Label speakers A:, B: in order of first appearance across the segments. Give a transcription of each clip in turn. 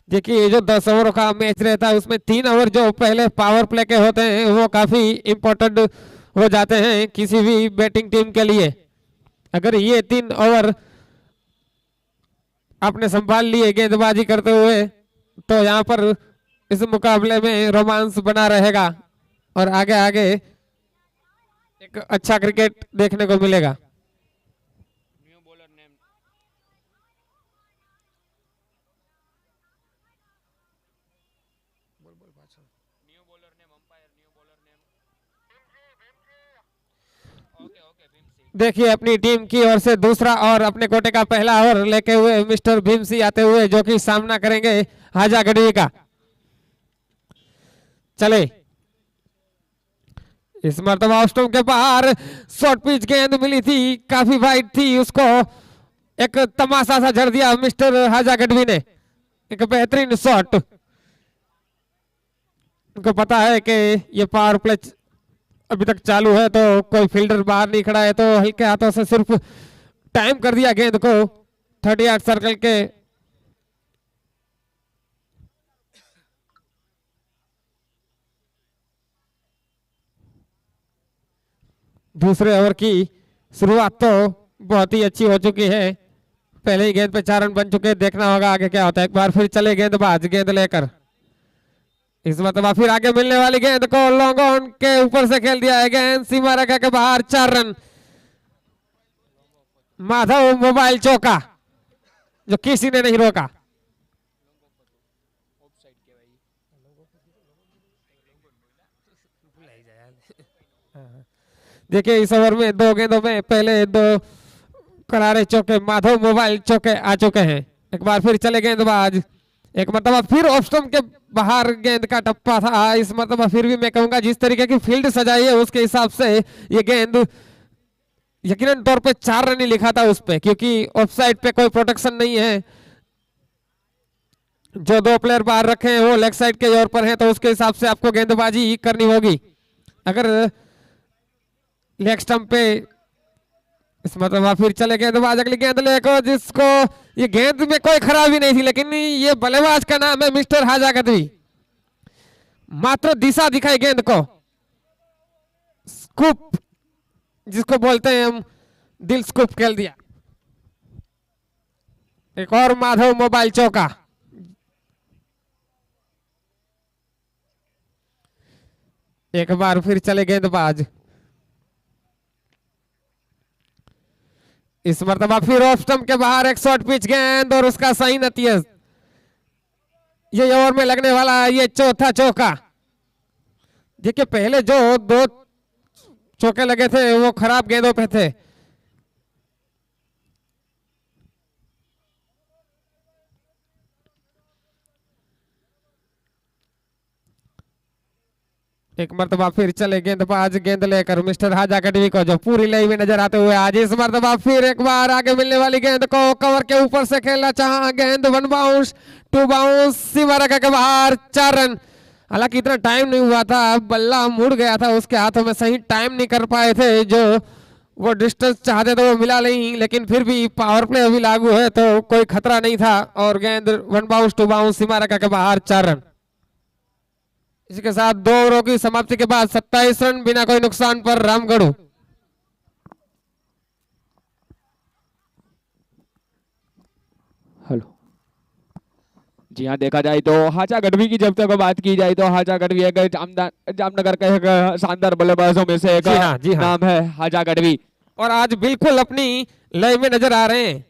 A: देखिए ये जो 10 ओवर का मैच रहता है उसमें 3 ओवर जो पहले पावर प्ले के होते हैं वो काफी इम्पोर्टेंट हो जाते हैं किसी भी बैटिंग टीम के लिए। अगर ये 3 ओवर आपने संभाल लिए गेंदबाजी करते हुए तो यहाँ पर इस मुकाबले में रोमांस बना रहेगा और आगे आगे एक अच्छा क्रिकेट देखने को मिलेगा। देखिए अपनी टीम की ओर से दूसरा और अपने कोटे का पहला ओवर लेके हुए मिस्टर भीमसी आते हुए जो कि सामना करेंगे हाजा गढ़वी का। चले इस मरतबा ऑस्टम के बाहर शॉर्ट पिच गेंद मिली थी काफी वाइड थी उसको एक तमाशा सा जड़ दिया मिस्टर हाजा गढ़वी ने। एक बेहतरीन शॉट। उनको पता है कि ये पावर प्ले अभी तक चालू है तो कोई फील्डर बाहर नहीं खड़ा है तो हल्के हाथों से सिर्फ टाइम कर दिया गेंद को 38 सर्कल के। दूसरे ओवर की शुरुआत तो बहुत ही अच्छी हो चुकी है। पहले ही गेंद पे 4 रन बन चुके हैं। देखना होगा आगे क्या होता है। एक बार फिर चले गेंदबाज गेंद लेकर। इस मतलब फिर आगे मिलने वाली गेंद को लॉन्ग ऑन के ऊपर से खेल दिया है। गेंद सीमा रेखा के बाहर 4 रन। माधव मोबाइल चौका जो किसी ने नहीं रोका। देखिए इस ओवर में 2 गेंदों में पहले 2 करारे चौके माधव मोबाइल चौके आ चुके हैं। एक बार फिर चले गेंदबाज। एक मरतबा फिर ऑफ स्टंप के बाहर गेंद का टप्पा था। इस मरतबा फिर भी मैं कहूंगा जिस तरीके की फील्ड सजाई है उसके हिसाब से ये गेंद यकीनन तौर पे 4 रन ही लिखा था उस पे क्योंकि ऑफ साइड पे कोई प्रोटेक्शन नहीं है। जो 2 प्लेयर बाहर रखे हैं वो लेग साइड के ओर पर हैं तो उसके हिसाब से आपको गेंदबाजी करनी होगी। अगर लेग स्टंप पे इस मतलब फिर चले गेंदबाज अगली गेंद लेकर जिसको ये गेंद में कोई खराबी नहीं थी लेकिन ये बल्लेबाज का नाम है मिस्टर हाजा गढ़वी। मात्र दिशा दिखाई गेंद को। स्कूप जिसको बोलते हैं हम दिल स्कूप खेल दिया। एक और माधव मोबाइल चौका। एक बार फिर चले गेंदबाज। इस मरतबा फिर ऑफ स्टंप के बाहर एक शॉर्ट पिच गेंद और उसका सही नतीजा। ये ओवर में लगने वाला ये चौथा चौका। देखिए पहले जो 2 चौके लगे थे वो खराब गेंदों पे थे। एक मरतबा फिर चले गेंदबाज गेंद लेकर मिस्टर हाजा गढ़वी को जो पूरी लई में नजर आते हुए आज इस मरतबा फिर एक बार आगे मिलने वाली गेंद को कवर के ऊपर से खेलना चाहा। गेंद 1 बाउंस 2 बाउंस सीमा रेखा के बाहर 4 रन। हालांकि इतना टाइम नहीं हुआ था बल्ला मुड़ गया था उसके हाथों में सही टाइम नहीं कर पाए थे जो वो डिस्टेंस चाहते थे वो मिला नहीं लेकिन फिर भी पावर प्ले अभी लागू है तो कोई खतरा नहीं था और गेंद 1 बाउंस 2 बाउंस सीमा रेखा के बाहर 4 रन। इसके साथ 2 ओवरों की समाप्ति के बाद 27 रन बिना कोई नुकसान पर रामगढ़।
B: हेलो जी हाँ, देखा जाए तो हाजा गढ़वी की जब तक बात की जाए तो हाजा गढ़वी एक जामनगर के एक शानदार बल्लेबाजों में से एक
A: जी हाँ।
B: नाम है हाजा गढ़वी
A: और आज बिल्कुल अपनी लय में नजर आ रहे हैं।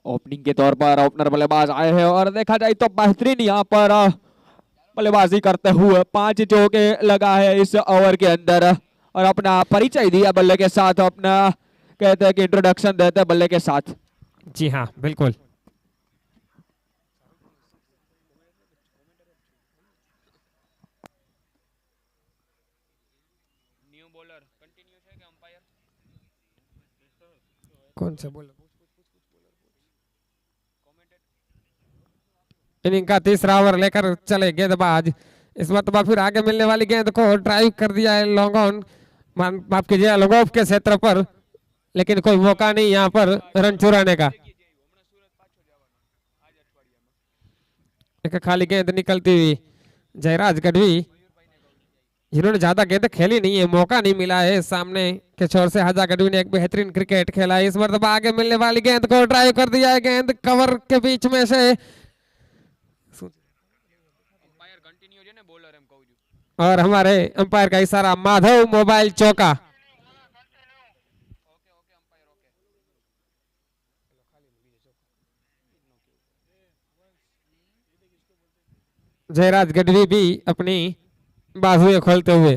B: ओपनिंग के तौर पर ओपनर बल्लेबाज आए हैं और देखा जाए तो बेहतरीन यहाँ पर बल्लेबाजी करते हुए 5 चौके लगा है इस ओवर के अंदर और अपना परिचय दिया बल्ले के साथ। अपना कहते हैं कि इंट्रोडक्शन देते हैं बल्ले के साथ।
A: जी हाँ बिल्कुल। कौन सा बोल इनिंग का तीसरा ओवर लेकर चले गेंदबाज। इस मरतबा फिर आगे मिलने वाली गेंद को ड्राइव कर दिया है लॉन्ग ऑन माफ कीजिए लॉन्ग ऑफ के क्षेत्र पर लेकिन कोई मौका नहीं यहाँ पर रन चुराने का। एक खाली गेंद निकलती हुई जयराज गढ़वी, जिन्होंने ज्यादा गेंद खेली नहीं है, मौका नहीं मिला है। सामने के छोर से हाजा गढ़वी ने एक बेहतरीन क्रिकेट खेला है। इस मरतबा आगे मिलने वाली गेंद को ड्राइव कर दिया है, गेंद कवर के बीच में से, और हमारे अंपायर का इशारा माधव मोबाइल चौका। जयराज गढ़वी भी अपनी बाजुएं खोलते हुए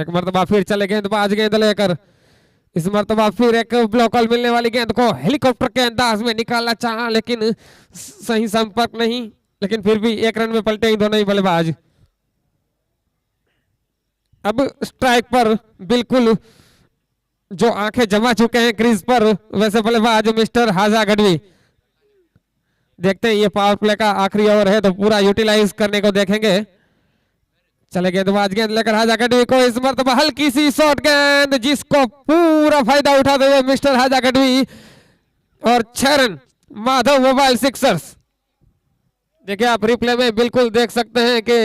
A: एक मरतबा फिर चले गेंदबाज, गेंद लेकर इस मरतबा फिर एक ब्लॉकल मिलने वाली गेंद को हेलीकॉप्टर के अंदाज में निकालना चाहा, लेकिन सही संपर्क नहीं, लेकिन फिर भी एक रन में पलटे ही दोनों ही बल्लेबाज। अब स्ट्राइक पर बिल्कुल जो आंखें जमा चुके हैं क्रीज पर, वैसे बल्लेबाज मिस्टर हाजा गढ़वी। देखते हैं ये पावर प्ले का आखिरी ओवर है तो पूरा यूटिलाइज करने को देखेंगे। चले गेंदबाज, गेंद लेकर हाजा गढ़वी को, इस मरतबा हल्की सी शॉर्ट गेंद जिसको पूरा फायदा उठाते हुए मिस्टर हाजा गढ़वी, और 6 रन, माधव मोबाइल सिक्सर्स। देखिए आप रिप्ले में बिल्कुल देख सकते हैं कि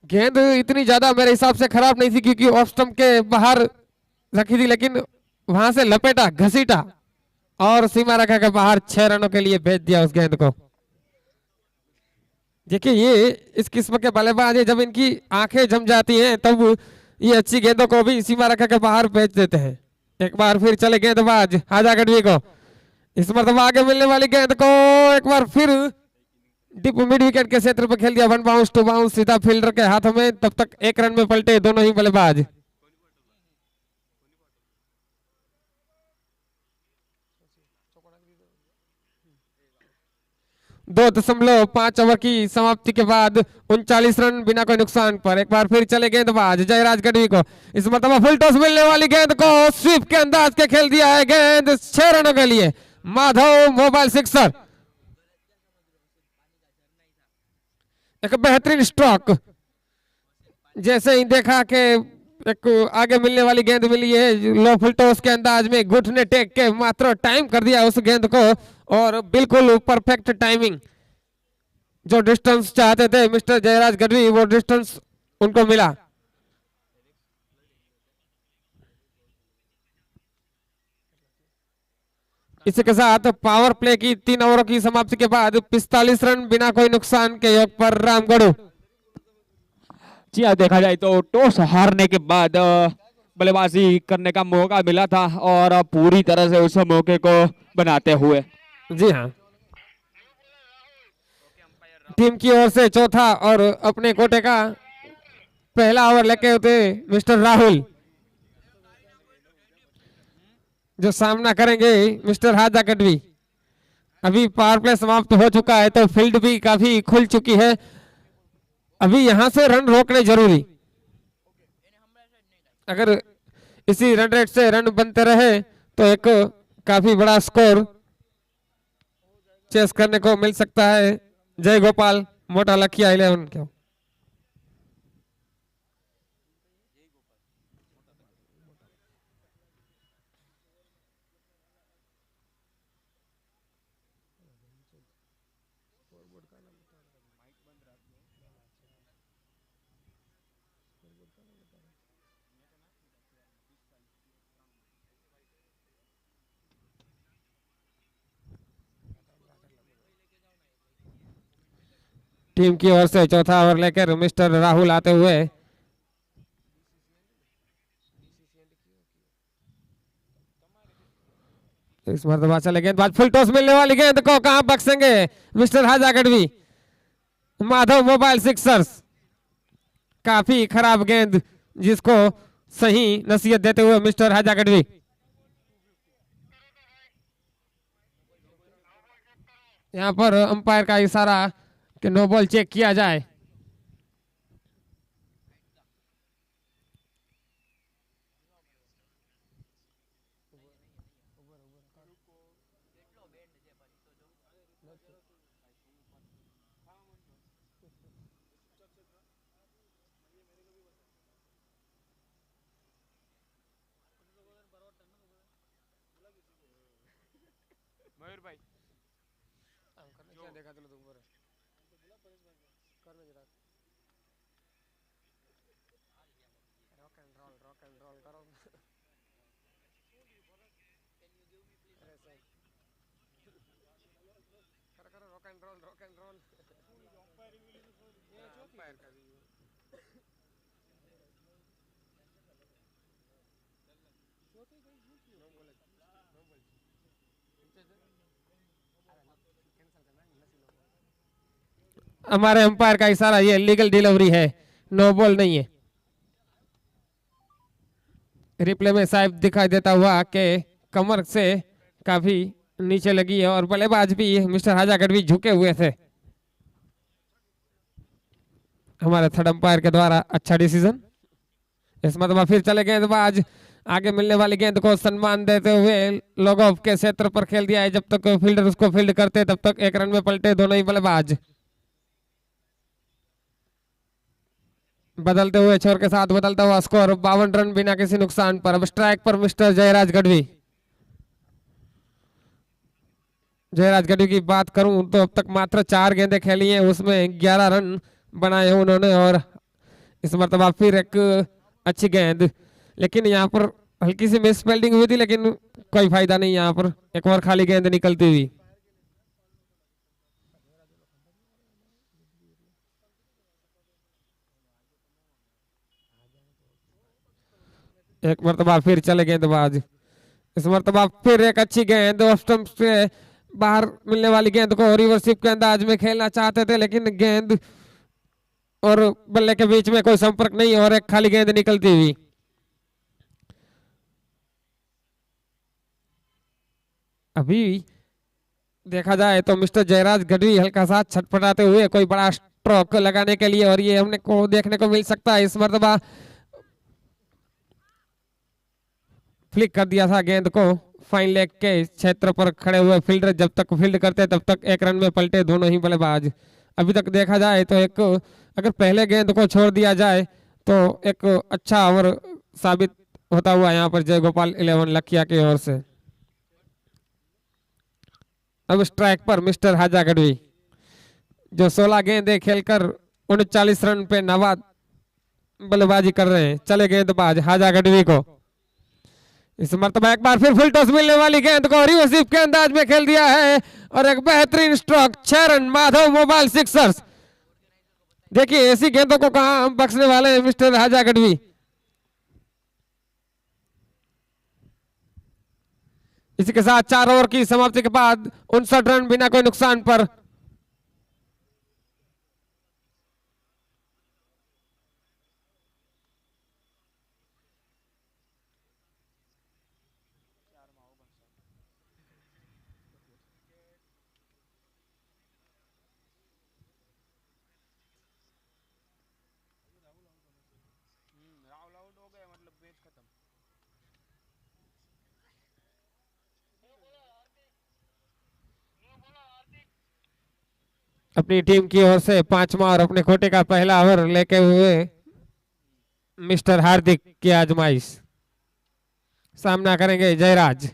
A: गेंद इतनी ज्यादा मेरे हिसाब से खराब नहीं थी, क्योंकि ऑफ स्टंप के बाहर रखी थी, लेकिन वहां से लपेटा, घसीटा और सीमा रेखा के बाहर 6 रनों के लिए भेज दिया उस गेंद को। देखिए ये इस किस्म के बल्लेबाज है, जब इनकी आंखें जम जाती हैं तब ये अच्छी गेंदों को भी सीमा रेखा के बाहर भेज देते हैं। एक बार फिर चले गेंदबाज हाजा गढ़वी को, इस मरतबा आगे मिलने वाली गेंद को एक बार फिर डीप मिड विकेट के क्षेत्र पर खेल दिया। 1 बाउंस 2 बाउंस सीधा फील्डर के हाथों में, तब तक 1 रन में पलटे दोनों ही बल्लेबाज। 2.5 ओवर की समाप्ति के बाद 39 रन बिना कोई नुकसान पर। एक बार फिर चले गेंदबाज जयराज गढ़वी को, इस मरतबा फुल टॉस मिलने वाली गेंद को स्वीप के अंदाज के खेल दिया है, गेंद 6 रनों के लिए, माधव मोबाइल सिक्सर। एक बेहतरीन स्ट्रोक, जैसे ही देखा कि एक आगे मिलने वाली गेंद मिली है, लो फुल टॉस के अंदाज में घुटने टेक के मात्र टाइम कर दिया उस गेंद को, और बिल्कुल परफेक्ट टाइमिंग। जो डिस्टेंस चाहते थे मिस्टर जयराज गढ़वी, वो डिस्टेंस उनको मिला। इसी के साथ पावर प्ले की 3 ओवरों की समाप्ति के बाद 45 रन बिना कोई नुकसान के योग पर रामगढ़।
B: जी हाँ, देखा जाए तो टॉस हारने के बाद बल्लेबाजी करने का मौका मिला था और पूरी तरह से उस मौके को बनाते हुए,
A: जी हाँ, टीम की ओर से चौथा और अपने कोटे का पहला ओवर लेके होते मिस्टर राहुल, जो सामना करेंगे मिस्टर हाजा गढ़वी। अभी पावर प्ले समाप्त हो चुका है तो फील्ड भी काफी खुल चुकी है। अभी यहां से रन रोकने जरूरी, अगर इसी रन रेट से रन बनते रहे तो एक काफी बड़ा स्कोर चेस करने को मिल सकता है जय गोपाल मोटा लखिया 11 को। टीम की ओर से चौथा ओवर लेकर मिस्टर राहुल आते हुए, इस मरतबा चले गेंदबाज, फुल टॉस मिलने वाली गेंद को कहां बख्शेंगे मिस्टर हाजा गढ़वी, माधव मोबाइल सिक्सर्स। काफी खराब गेंद जिसको सही नसीहत देते हुए मिस्टर हाजा गढ़वी। यहां पर अंपायर का इशारा कि नो बॉल चेक किया जाए। मयूर भाई देखा हमारे अंपायर का इशारा, ये लीगल डिलीवरी है, नो बॉल नहीं है। रिप्ले में साहब दिखाई देता हुआ कि कमर से काफी नीचे लगी है और बल्लेबाज भी मिस्टर हाजा गढ़वी झुके हुए थे। हमारे थर्ड अंपायर के द्वारा अच्छा डिसीजन। इस मतलब फिर चले गेंदबाज, आगे मिलने वाली गेंद को सम्मान देते हुए लॉग ऑफ के क्षेत्र पर खेल दिया है। जब तक फील्डर उसको फील्ड करते तब तक 1 रन में पलटे दोनों ही बल्लेबाज। बदलते हुए छोर के साथ बदलता हुआ स्कोर 52 रन बिना किसी नुकसान पर। अब स्ट्राइक पर मिस्टर जयराज गढ़वी। जयराज गढ़वी की बात करूं तो अब तक मात्र 4 गेंदें खेली हैं, उसमें 11 रन बनाए हैं उन्होंने। और इस मरतबा फिर एक अच्छी गेंद, लेकिन यहाँ पर हल्की सी मिस फील्डिंग हुई थी, लेकिन कोई फायदा नहीं। यहाँ पर एक और खाली गेंद निकलती हुई। एक मरतबा फिर चले गेंदबाज। इस मरतबा फिर एक अच्छी गेंद, ऑफ स्टंप से बाहर मिलने वाली गेंद को रिवर्सिप के अंदाज में खेलना चाहते थे, लेकिन गेंद और बल्ले के बीच में कोई संपर्क नहीं और एक खाली गेंद निकलती हुई। अभी देखा जाए तो मिस्टर जयराज गढ़वी हल्का सा छटपटाते हुए कोई बड़ा स्ट्रोक लगाने के लिए, और ये हमने को देखने को मिल सकता है। इस मरतबा फ्लिक कर दिया था गेंद को फाइन लेग के क्षेत्र पर खड़े हुए फील्डर। जब तक फील्ड करते तब तक 1 रन में पलटे दोनों ही बल्लेबाज। अभी तक देखा जाए तो एक, अगर पहले गेंद को छोड़ दिया जाए तो एक अच्छा ओवर साबित होता हुआ यहाँ पर जय गोपाल 11 लखिया की ओर से। अब स्ट्राइक पर मिस्टर हाजा गढ़वी, जो 16 गेंदें खेलकर 39 रन पे नाबाद बल्लेबाजी कर रहे हैं। चले गेंदबाज हाजा गढ़वी को। इस मरतबा एक बार फिर फुल टॉस मिलने वाली गेंद को रिवर्सिव के अंदाज में खेल दिया है और एक बेहतरीन stroke, 6 run. Madhav mobile Sixers. देखिए ऐसी गेंदों को कहां बख्शने वाले हैं मिस्टर हाजा गढ़वी। इसी के साथ 4 ओवर की समाप्ति के बाद 59 रन बिना कोई नुकसान पर। अपनी टीम की ओर से 5वां और अपने खोटे का पहला ओवर लेके हुए मिस्टर हार्दिक की आजमाइश। सामना करेंगे जयराज।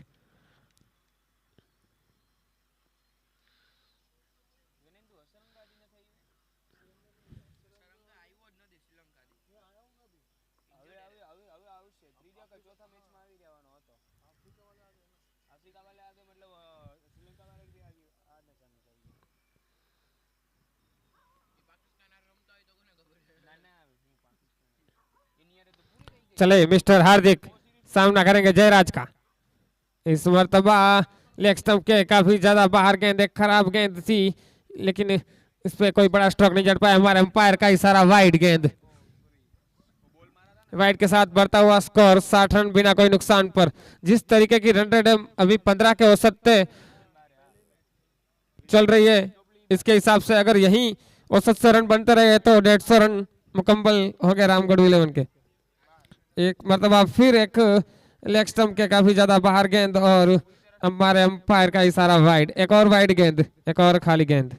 A: चले मिस्टर हार्दिक सामना करेंगे जयराज का। इस मरतबा लेग स्टंप के काफी ज्यादा बाहर गेंद, एक खराब गेंद थी, लेकिन इस पे कोई बड़ा स्ट्रोक नहीं जड़ पाया। हमारे अंपायर का इशारा वाइड गेंद। वाइड के साथ बढ़ता हुआ स्कोर 60 रन बिना कोई नुकसान पर। जिस तरीके की रन रेट अभी 15 के औसत पे चल रही है, इसके हिसाब से अगर यही औसत से रन बनते रहे तो 150 रन मुकम्मल हो गए रामगढ़ 11 के। एक मरतबा फिर एक लेग स्टंप के काफी ज्यादा बाहर गेंद और हमारे अंपायर का इशारा वाइड। एक और वाइड गेंद, एक और खाली गेंद।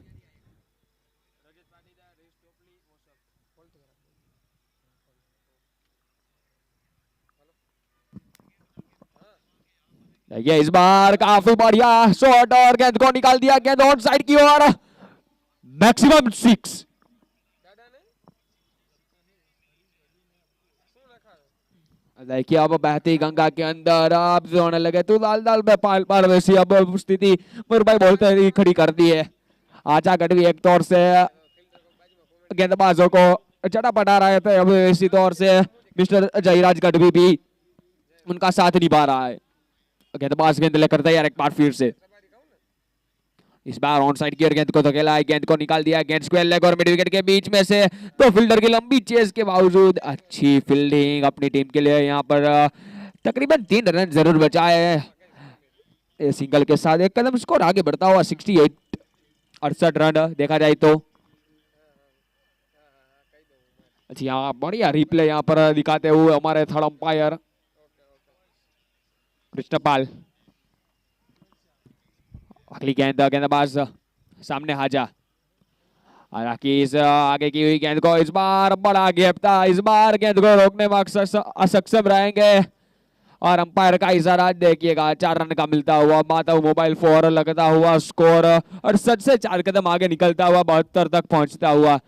B: ये इस बार काफी बढ़िया शॉट और गेंद को निकाल दिया। गेंद ऑन साइड की ओर, मैक्सिमम 6 देखिए अब बहती गंगा के अंदर अब जो होने लगे तू दाल दाल में पाल पाल वैसी अब स्थिति मेरे भाई बोलते ही खड़ी कर दी है। आजा गढ़वी एक तौर से गेंदबाजों को चटा पटा रहे थे, अब इसी तौर से मिस्टर जयराज गढ़वी भी उनका साथ निभा रहा है। गेंदबाज गेंद लेकर तैयार एक बार फिर से, इस बार ऑन साइड की ओर गेंद को धकेला है, गेंद को निकाल दिया, गेंद स्क्वायर लेग और मिड विकेट के बीच में से तो फील्डर की लंबी चेस के बावजूद अच्छी फील्डिंग अपनी टीम के लिए यहाँ पर तकरीबन 3 रन जरूर बचाए हैं। सिंगल के साथ एक कदम स्कोर आगे बढ़ता हुआ 68 रन देखा जाए तो। अच्छा यहाँ बढ़िया रिप्ले यहाँ पर दिखाते हुए हमारे थर्ड अंपायर कृष्णपाल। अगली गेंद गेंदबाज सामने हाजा, हालांकि इस आगे की हुई गेंद को इस बार बड़ा गैप था, इस बार गेंद को रोकने में असक्षम रहेंगे और अंपायर का इशारा देखिएगा 4 रन का मिलता हुआ माधव मोबाइल 4 लगता हुआ स्कोर 68 से 4 कदम आगे निकलता हुआ 72 तक पहुंचता हुआ।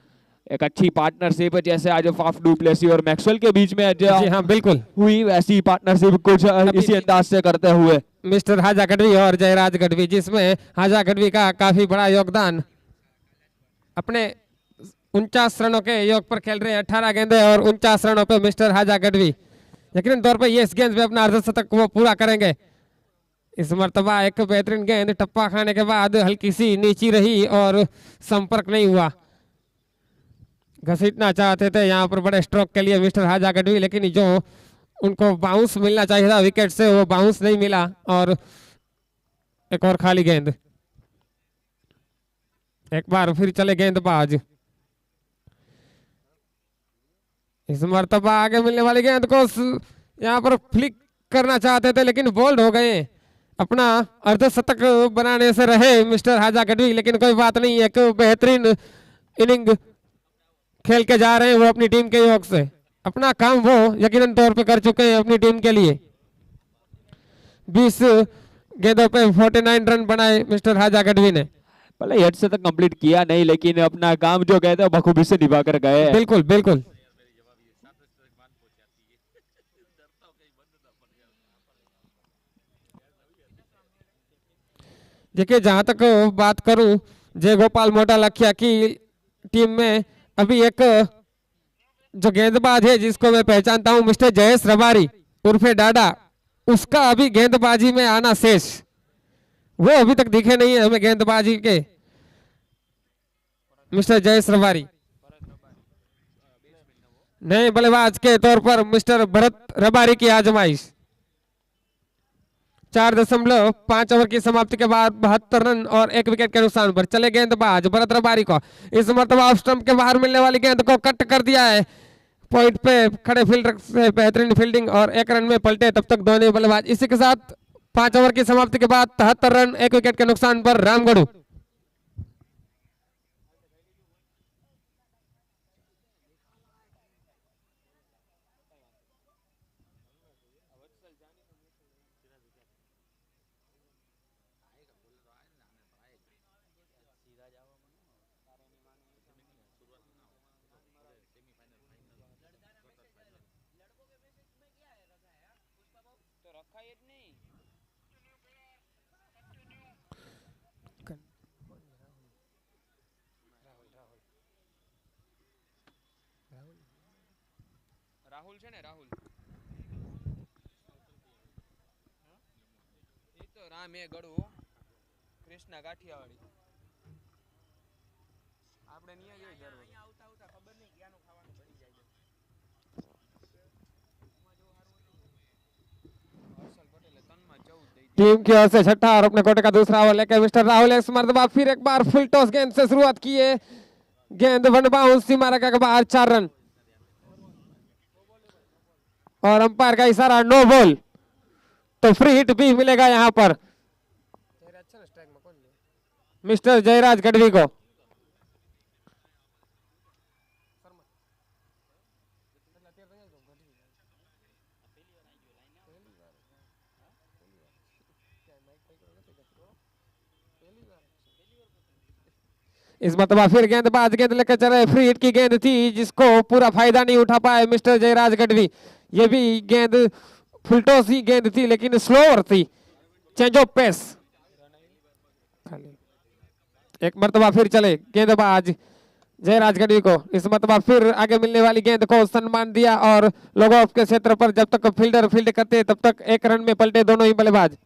B: एक अच्छी पार्टनरशिप जैसे आज फाफ डू प्लेसी और मैक्सवेल के बीच में
A: जी हाँ बिल्कुल
B: हुई वैसी पार्टनरशिप कुछ इसी अंदाज से करते हुए
A: मिस्टर हाजा गढ़वी और जयराज गढ़वी, जिसमें हाजा गढ़वी का काफी बड़ा योगदान, अपने 49 रनों के योग पर खेल रहे हैं, 18 गेंदे और 49 रनों पे मिस्टर हाजा गढ़वी यकीनन तौर पे ये इस गेंद पे अपना अर्धशतक वो पूरा करेंगे। इस मर्तबा एक बेहतरीन गेंद टप्पा खाने के बाद हल्की सी नीची रही और संपर्क नहीं हुआ, घसीटना चाहते थे यहाँ पर बड़े स्ट्रोक के लिए मिस्टर हाजा गढ़वी, लेकिन जो उनको बाउंस मिलना चाहिए था विकेट से वो बाउंस नहीं मिला और एक और खाली गेंद। एक बार फिर चले गेंदबाज, इस मर्तबा आगे मिलने वाली गेंद को यहाँ पर फ्लिक करना चाहते थे लेकिन बोल्ड हो गए। अपना अर्धशतक बनाने से रहे मिस्टर हाजा गढ़वी, लेकिन कोई बात नहीं, एक बेहतरीन इनिंग खेल के जा रहे हैं वो अपनी टीम के योग से, अपना काम वो यकीनन तौर पे कर चुके हैं अपनी टीम के लिए। 20 गेंदों पे 49 रन बनाए मिस्टर हाजा गढ़वी ने।
B: भले हेड से तक कंप्लीट किया नहीं लेकिन अपना काम जो गए थे बखूबी से निभा कर गए।
A: बिल्कुल बिल्कुल। देखिए जहां तक बात करूं जय गोपाल मोटा लखिया की टीम में अभी एक जो गेंदबाज है जिसको मैं पहचानता हूं मिस्टर जयेश रबारी उर्फे डाडा, उसका अभी गेंदबाजी में आना शेष, वो अभी तक दिखे नहीं है हमें गेंदबाजी के। मिस्टर जयेश रबारी नए बल्लेबाज के तौर पर मिस्टर भरत रबारी की आजमाइश। 4.5 ओवर की समाप्ति के बाद 72 रन और 1 विकेट के नुकसान पर चले गेंदबाज भरत रबारी को, इस मरतबा ऑफ स्टंप के बाहर मिलने वाली गेंद को कट कर दिया है, पॉइंट पे खड़े फील्डर से बेहतरीन फील्डिंग और 1 रन में पलटे तब तक दोनों बल्लेबाज। इसी के साथ 5 ओवर की समाप्ति के बाद 73 रन 1 विकेट के नुकसान पर रामगढ़।
B: રાહુલ છે ને રાહુલ એ તો રામ એ ગળું કૃષ્ણ ગાંઠિયાવાડી આપણે નિયા જોઈ દર અહીંયા આવતા આવતા ખબર નહીં ક્યાંનું ખાવાનું બની જાય છે। હર્ષલ પટેલે તનમાં 14 દઈ
A: टीम की ओर से छठा और अपने कोटे का दूसरा ओवर लेकर मिस्टर राहुल इस मरतबा फिर एक बार फुल टॉस गेंद से शुरुआत की है, गेंद वन बाउंस सीमा रेखा के बाहर 4 रन और अंपायर का इशारा नो बॉल, तो फ्री हिट भी मिलेगा यहां पर मिस्टर जयराज गढ़वी को। इस मरतबा फिर गेंदबाज गेंद लेकर चले, फ्री हिट की गेंद थी जिसको पूरा फायदा नहीं उठा पाए मिस्टर जयराज गढ़वी। ये भी गेंद फुलटॉस ही गेंद थी लेकिन स्लोअर थी। Change of pace. एक मरतबा फिर चले गेंदबाज जयराज गढ़वी को। इस मरतबा फिर आगे मिलने वाली गेंद को सम्मान दिया और लॉग ऑफ के क्षेत्र पर जब तक फील्डर फील्ड करते तब तक एक रन में पलटे दोनों ही बल्लेबाज।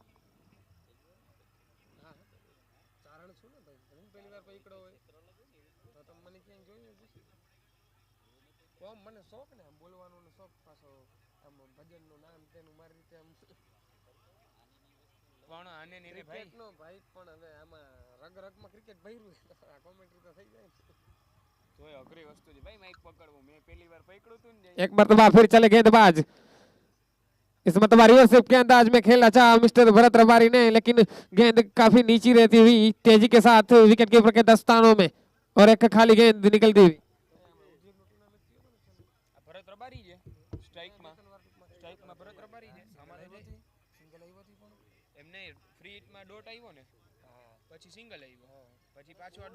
A: एक मरतबा फिर चले गेंदबाज। इस मरतबा रिवर्स स्विप के अंदाज में खेलना चाहा मिस्टर भरत रबारी ने लेकिन गेंद काफी नीची रहती हुई तेजी के साथ विकेट कीपर के दस्तानों में और एक खाली गेंद निकलती हुई।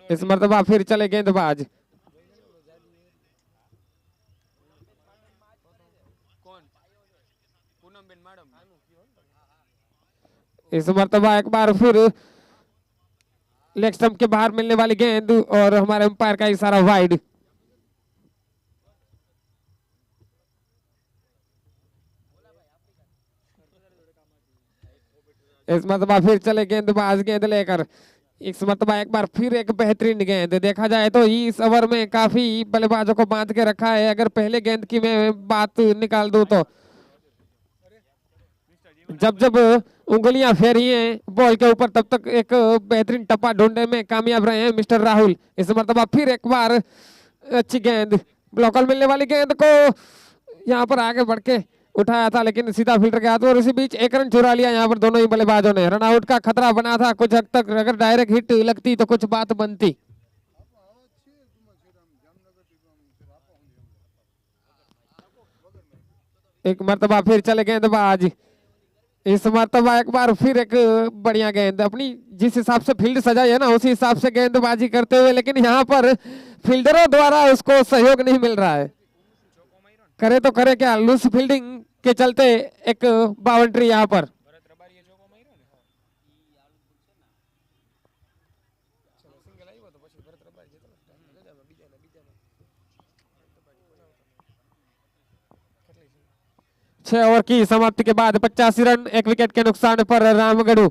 A: इस मरतबा फिर चले गेंदबाज। इस मरतबा एक बार फिर लेग स्टंप के बाहर मिलने वाली गेंद और हमारे अंपायर का इशारा वाइड। इस मरतबा फिर चले गेंदबाज गेंद लेकर। इस मरतबा एक बार फिर एक बेहतरीन गेंद। देखा जाए तो इस ओवर में काफी बल्लेबाजों को बांध के रखा है। अगर पहले गेंद की मैं बात निकाल दूं तो जब जब उंगलियां फेरी हैं बॉल के ऊपर तब तक एक बेहतरीन टप्पा ढूंढने में कामयाब रहे हैं मिस्टर राहुल। इस मरतबा फिर एक बार अच्छी गेंद ब्लॉकर मिलने वाली गेंद को यहाँ पर आगे बढ़ के उठाया था लेकिन सीधा फील्डर के हाथ और इसी बीच एक रन चुरा लिया यहाँ पर दोनों ही बल्लेबाजों ने। रन आउट का खतरा बना था कुछ हद तक। अगर डायरेक्ट हिट लगती तो कुछ बात बनती। एक मरतबा फिर चले गेंदबाज। इस मरतबा एक बार फिर एक बढ़िया गेंद। अपनी जिस हिसाब से फील्ड सजाई है ना उसी हिसाब से गेंदबाजी करते हुए लेकिन यहाँ पर फील्डरों द्वारा उसको सहयोग नहीं मिल रहा है। करे तो करे क्या, लूज फील्डिंग के चलते एक बाउंड्री यहाँ पर। छह ओवर की समाप्ति के बाद 85 रन, एक विकेट के नुकसान पर रामगढ़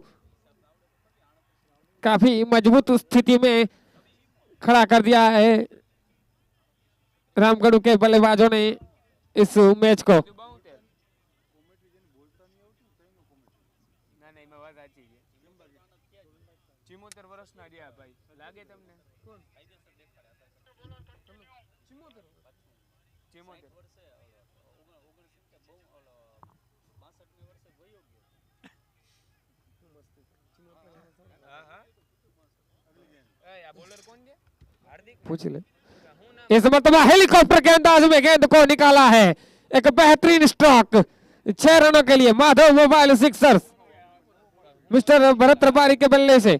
A: काफी मजबूत स्थिति में खड़ा कर दिया है रामगढ़ के बल्लेबाजों ने इस मैच को। पूछ ले। इस मरतबा हेलीकॉप्टर के अंदाज में गेंद को निकाला है। एक बेहतरीन स्ट्रोक 6 रनों के लिए Madhav mobile Sixers mister Bharat Rabari के बल्ले से।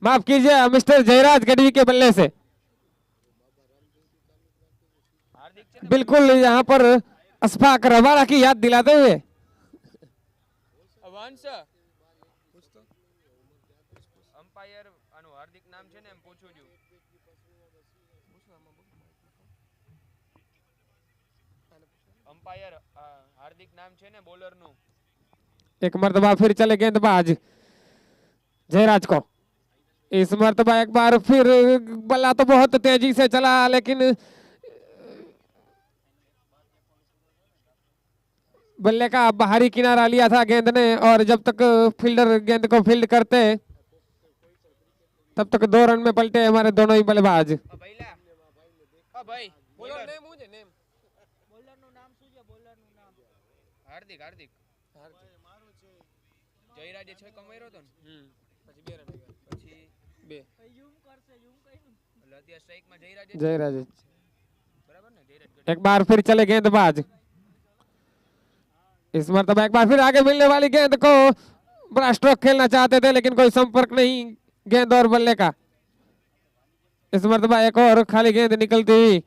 A: माफ कीजिए मिस्टर जयराज गढ़वी के बल्ले से। बिल्कुल यहाँ पर अशफाक रबाड़ा की याद दिलाते हुए एक मरतबा फिर चले गेंदबाज जयराज को। इस मरतबा एक बार फिर बल्ला तो बहुत तेजी से चला लेकिन बल्ले का बाहरी किनारा लिया था गेंद ने और जब तक फील्डर गेंद को फील्ड करते तब तक 2 रन में पलटे हमारे दोनों ही बल्लेबाज। जयराज एक बार फिर चले गेंदबाज। इस मरतबा एक बार फिर आगे मिलने वाली गेंद को बड़ा स्ट्रोक खेलना चाहते थे लेकिन कोई संपर्क नहीं गेंद और बल्ले का। इस मरतबा एक और खाली गेंद निकलती हुई।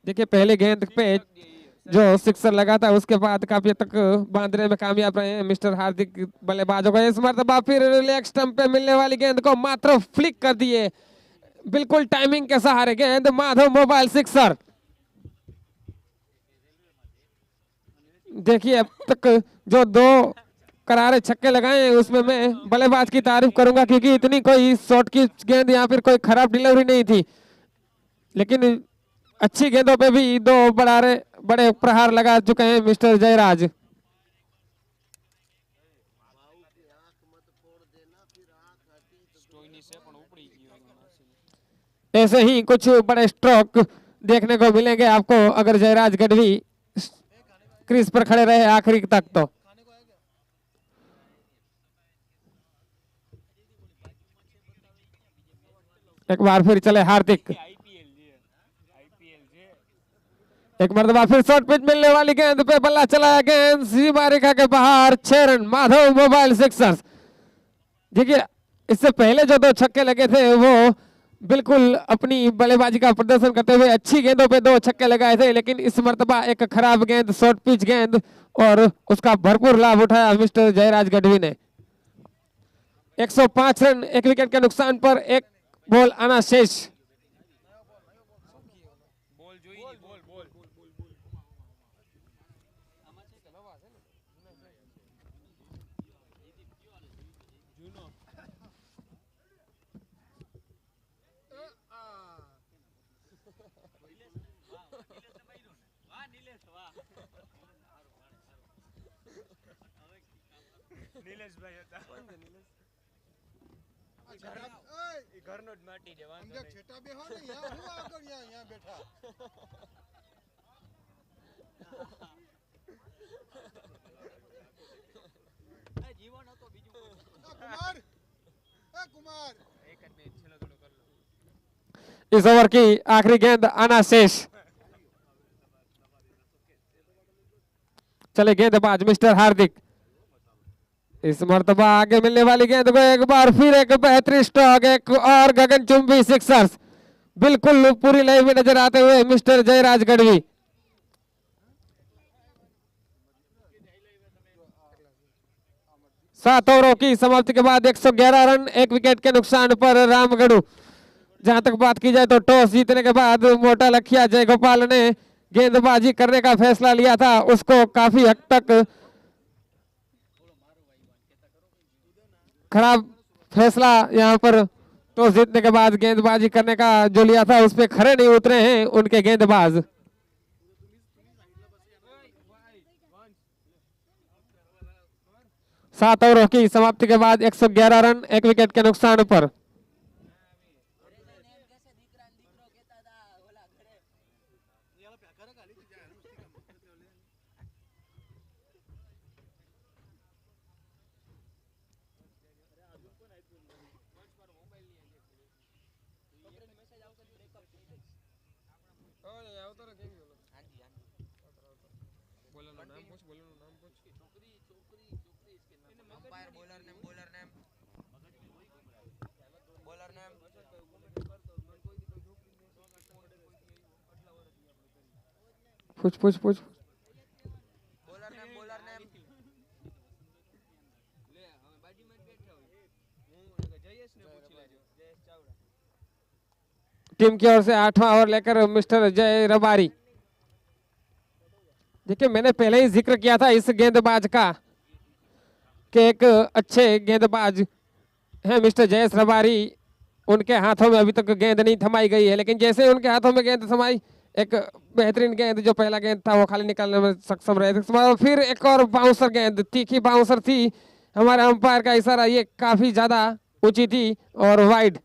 A: देखिए पहले गेंद पे जो सिक्सर लगा था उसके बाद काफी हद तक बांधने में कामयाब रहे हैं मिस्टर हार्दिक बल्लेबाजों को। इस मरतबा फिर लेग स्टंप पे मिलने वाली गेंद को मात्र फ्लिक कर दिए, बिल्कुल टाइमिंग के सहारे गेंद माधव मोबाइल सिक्सर। देखिए अब तक जो दो करारे छक्के लगाए हैं उसमें मैं बल्लेबाज की तारीफ करूंगा, क्योंकि इतनी कोई शॉट की गेंद या फिर कोई खराब डिलीवरी नहीं थी, लेकिन अच्छी गेंदों पे भी दो बड़े प्रहार लगा चुके हैं मिस्टर जयराज। ऐसे ही कुछ बड़े स्ट्रोक देखने को मिलेंगे आपको अगर जयराज गढ़वी क्रीज पर खड़े रहे आखिरी तक। तो एक बार फिर चले हार्दिक, एक मरतबा फिर शॉर्ट पिच मिलने वाली गेंद पे बल्ला चलाया, गेंद सीमा रेखा के बाहर, 6 रन माधव मोबाइल सिक्सर्स। देखिए इससे पहले जो दो छक्के लगे थे वो बिल्कुल अपनी बल्लेबाजी का प्रदर्शन करते हुए अच्छी गेंदों पे दो छक्के लगाए थे, लेकिन इस मरतबा एक खराब गेंद शॉर्ट पिच गेंद और उसका भरपूर लाभ उठाया मिस्टर जयराज गढ़वी ने। 105 रन, एक विकेट के नुकसान पर एक बॉल आना शेष। इस ओवर की आखिरी गेंद आना शेष। चले गेंदबाज मिस्टर हार्दिक, इस मरतबा आगे मिलने वाली गेंद को एक बार फिर एक बेहतरीन स्ट्रोक, एक और गगनचुंबी सिक्सर्स बिल्कुल पूरी लाइन में नजर आते हुए मिस्टर जयराज गढ़वी। सात ओवरों की समाप्ति के बाद 111 रन, एक विकेट के नुकसान पर रामगढ़। जहां तक बात की जाए तो टॉस जीतने के बाद मोटा लखिया जयगोपाल ने गेंदबाजी करने का फैसला लिया था, उसको काफी हद तक खराब फैसला यहां पर टॉस जीतने के बाद गेंदबाजी करने का जो लिया था उस पर खरे नहीं उतरे हैं उनके गेंदबाज। सात ओवरों की समाप्ति के बाद 111 रन, एक विकेट के नुकसान पर। पूछ टीम की ओर से 8वां ओवर लेकर मिस्टर जय रबारी। देखिए मैंने पहले ही जिक्र किया था इस गेंदबाज का कि एक अच्छे गेंदबाज है मिस्टर जयेश रबारी, उनके हाथों में अभी तक गेंद नहीं थमाई गई है, लेकिन जैसे उनके हाथों में गेंद थमाई एक बेहतरीन गेंद जो पहला गेंद था वो खाली निकालने में सक्षम रहे थे। फिर एक और बाउंसर गेंद, तीखी बाउंसर थी, हमारे अंपायर का इशारा ये काफी ज्यादा ऊंची थी और वाइड।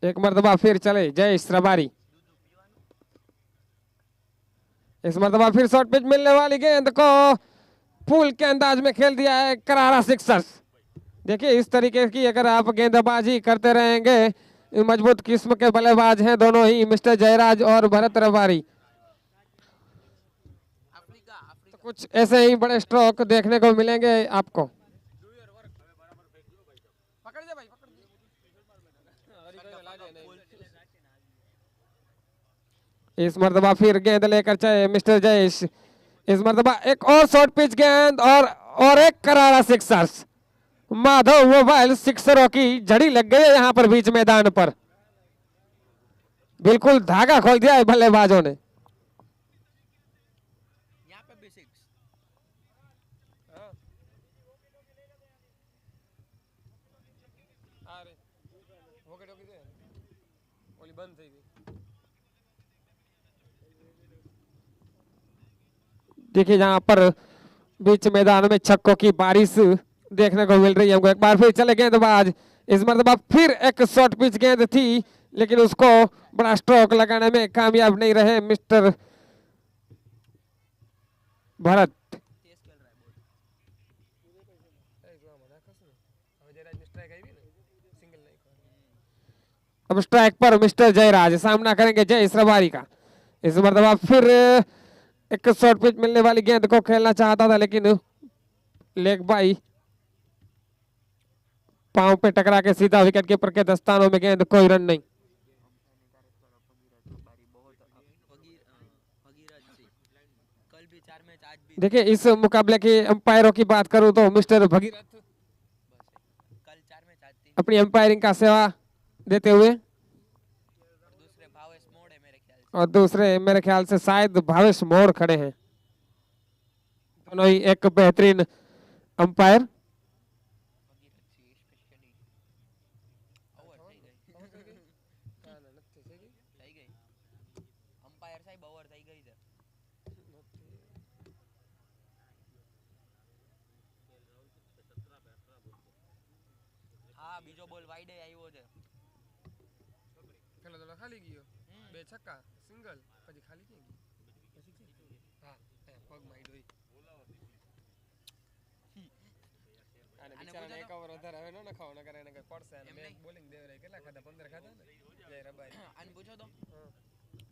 A: एक मरतबा फिर चले जयेश रबारी, इस मरतबा फिर शॉर्ट पिच मिलने वाली गेंद को पुल के अंदाज में खेल दिया है, करारा सिक्सर्स। देखिए इस तरीके की अगर आप गेंदबाजी करते रहेंगे, मजबूत किस्म के बल्लेबाज हैं दोनों ही, मिस्टर जयराज और भरत रबारी। तो कुछ ऐसे ही बड़े स्ट्रोक देखने को मिलेंगे आपको। इस मर्तबा फिर गेंद लेकर चले मिस्टर जयेश। इस मर्तबा एक और शॉर्ट पिच गेंद और एक करारा सिक्सर्स। माधव मोबाइल सिक्सरों की झड़ी लग गई है यहाँ पर बीच मैदान पर। बिल्कुल धागा खोल दिया है बल्लेबाजों ने। देखिए यहाँ पर बीच मैदान में छक्कों की बारिश देखने को मिल रही है हमको। एक बार फिर चले गेंदबाज। इस मर्तबा फिर एक शॉर्ट पिच गेंद थी लेकिन उसको बड़ा स्ट्रोक लगाने में कामयाब नहीं रहे मिस्टर भरत। अब स्ट्राइक पर मिस्टर जयराज सामना करेंगे जय रबारी का। इस मर्तबा फिर एक शॉर्ट पिच मिलने वाली गेंद को खेलना चाहता था लेकिन लेग बाई पांव पे टकरा के सीधा विकेट कीपर के दस्तानों में गेंद, कोई रन नहीं। देखिए इस मुकाबले के अंपायरों की बात करूं तो मिस्टर भगीरथ अपनी अंपायरिंग का सेवा देते हुए और दूसरे मेरे ख्याल से शायद भावेश मोड़ खड़े हैं। दोनों ही एक बेहतरीन अंपायर।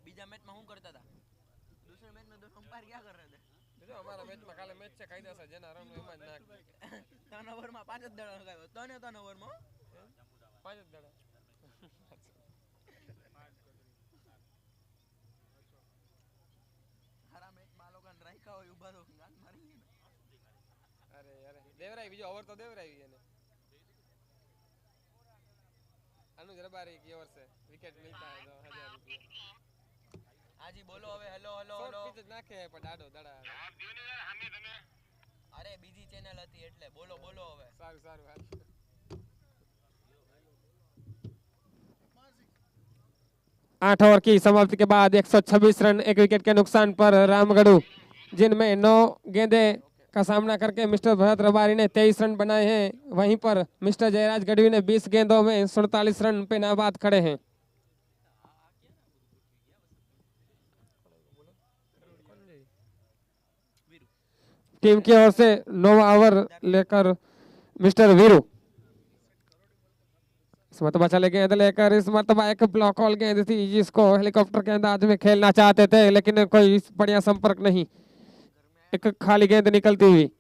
C: બીજા મેચમાં શું કરતા હતા? दूसरे मैच में दोनों अंपायर क्या कर रहे थे? જો અમારા મેચમાં કાલે મેચ છે કાયદેસર જેના રન એમાં જ નાખ ત્રણ ઓવરમાં 5 જ દડા લગાવ્યો ત્રણ ઓવરમાં 5 જ દડા હારા મેચમાં આ લોકોને રાખ્યા હોય ઉભા તો ગાન મારી લે અરે અરે દેવરાઈ બીજો ઓવર તો દેવરાઈ એને अनुज रबारी की ओर से विकेट मिलता है तो 1000 रुपया। हाजी बोलो હવે હેલો હેલો હેલો पिच નાખે પણ ડાડો દડા જવાબ દયો ને યાર સામે તમે અરે બીજી ચેનલ હતી એટલે બોલો બોલો હવે સારું સારું હાલ
A: 8 ओवर की समाप्ति के बाद 126 रन एक विकेट के नुकसान पर रामगढ़ जिनमें 9 गेंदे का सामना करके मिस्टर भरत रबारी ने 23 रन बनाए हैं। वहीं पर मिस्टर जयराज गढ़वी ने 20 गेंदों में 47 रन पे नाबाद खड़े हैं। टीम की ओर से 9 ओवर लेकर मिस्टर वीरू इस मरतबा चले गेंद लेकर। इस मरतबा एक ब्लॉक ऑल गेंद थी जिसको हेलीकॉप्टर के अंदाज में खेलना चाहते थे लेकिन कोई बढ़िया संपर्क नहीं, एक खाली गेंद निकलती हुई।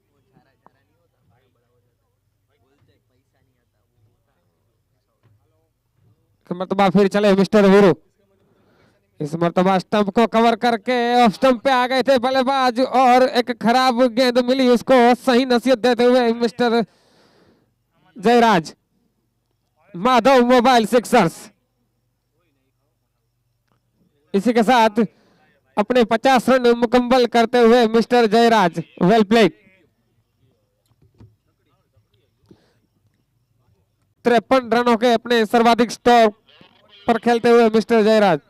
A: मरतबा फिर चले मिस्टर वीरू। इस मरतबा स्टंप को कवर करके ऑफ स्टंप पे आ गए थे बल्लेबाज और एक खराब गेंद मिली उसको सही नसीहत देते हुए mister Jayaraj. Madhav mobile sixers इसी के साथ अपने 50 रन मुकम्मल करते हुए मिस्टर जयराज वेल प्लेड। 53 रनों के अपने सर्वाधिक स्कोर पर खेलते हुए मिस्टर जयराज।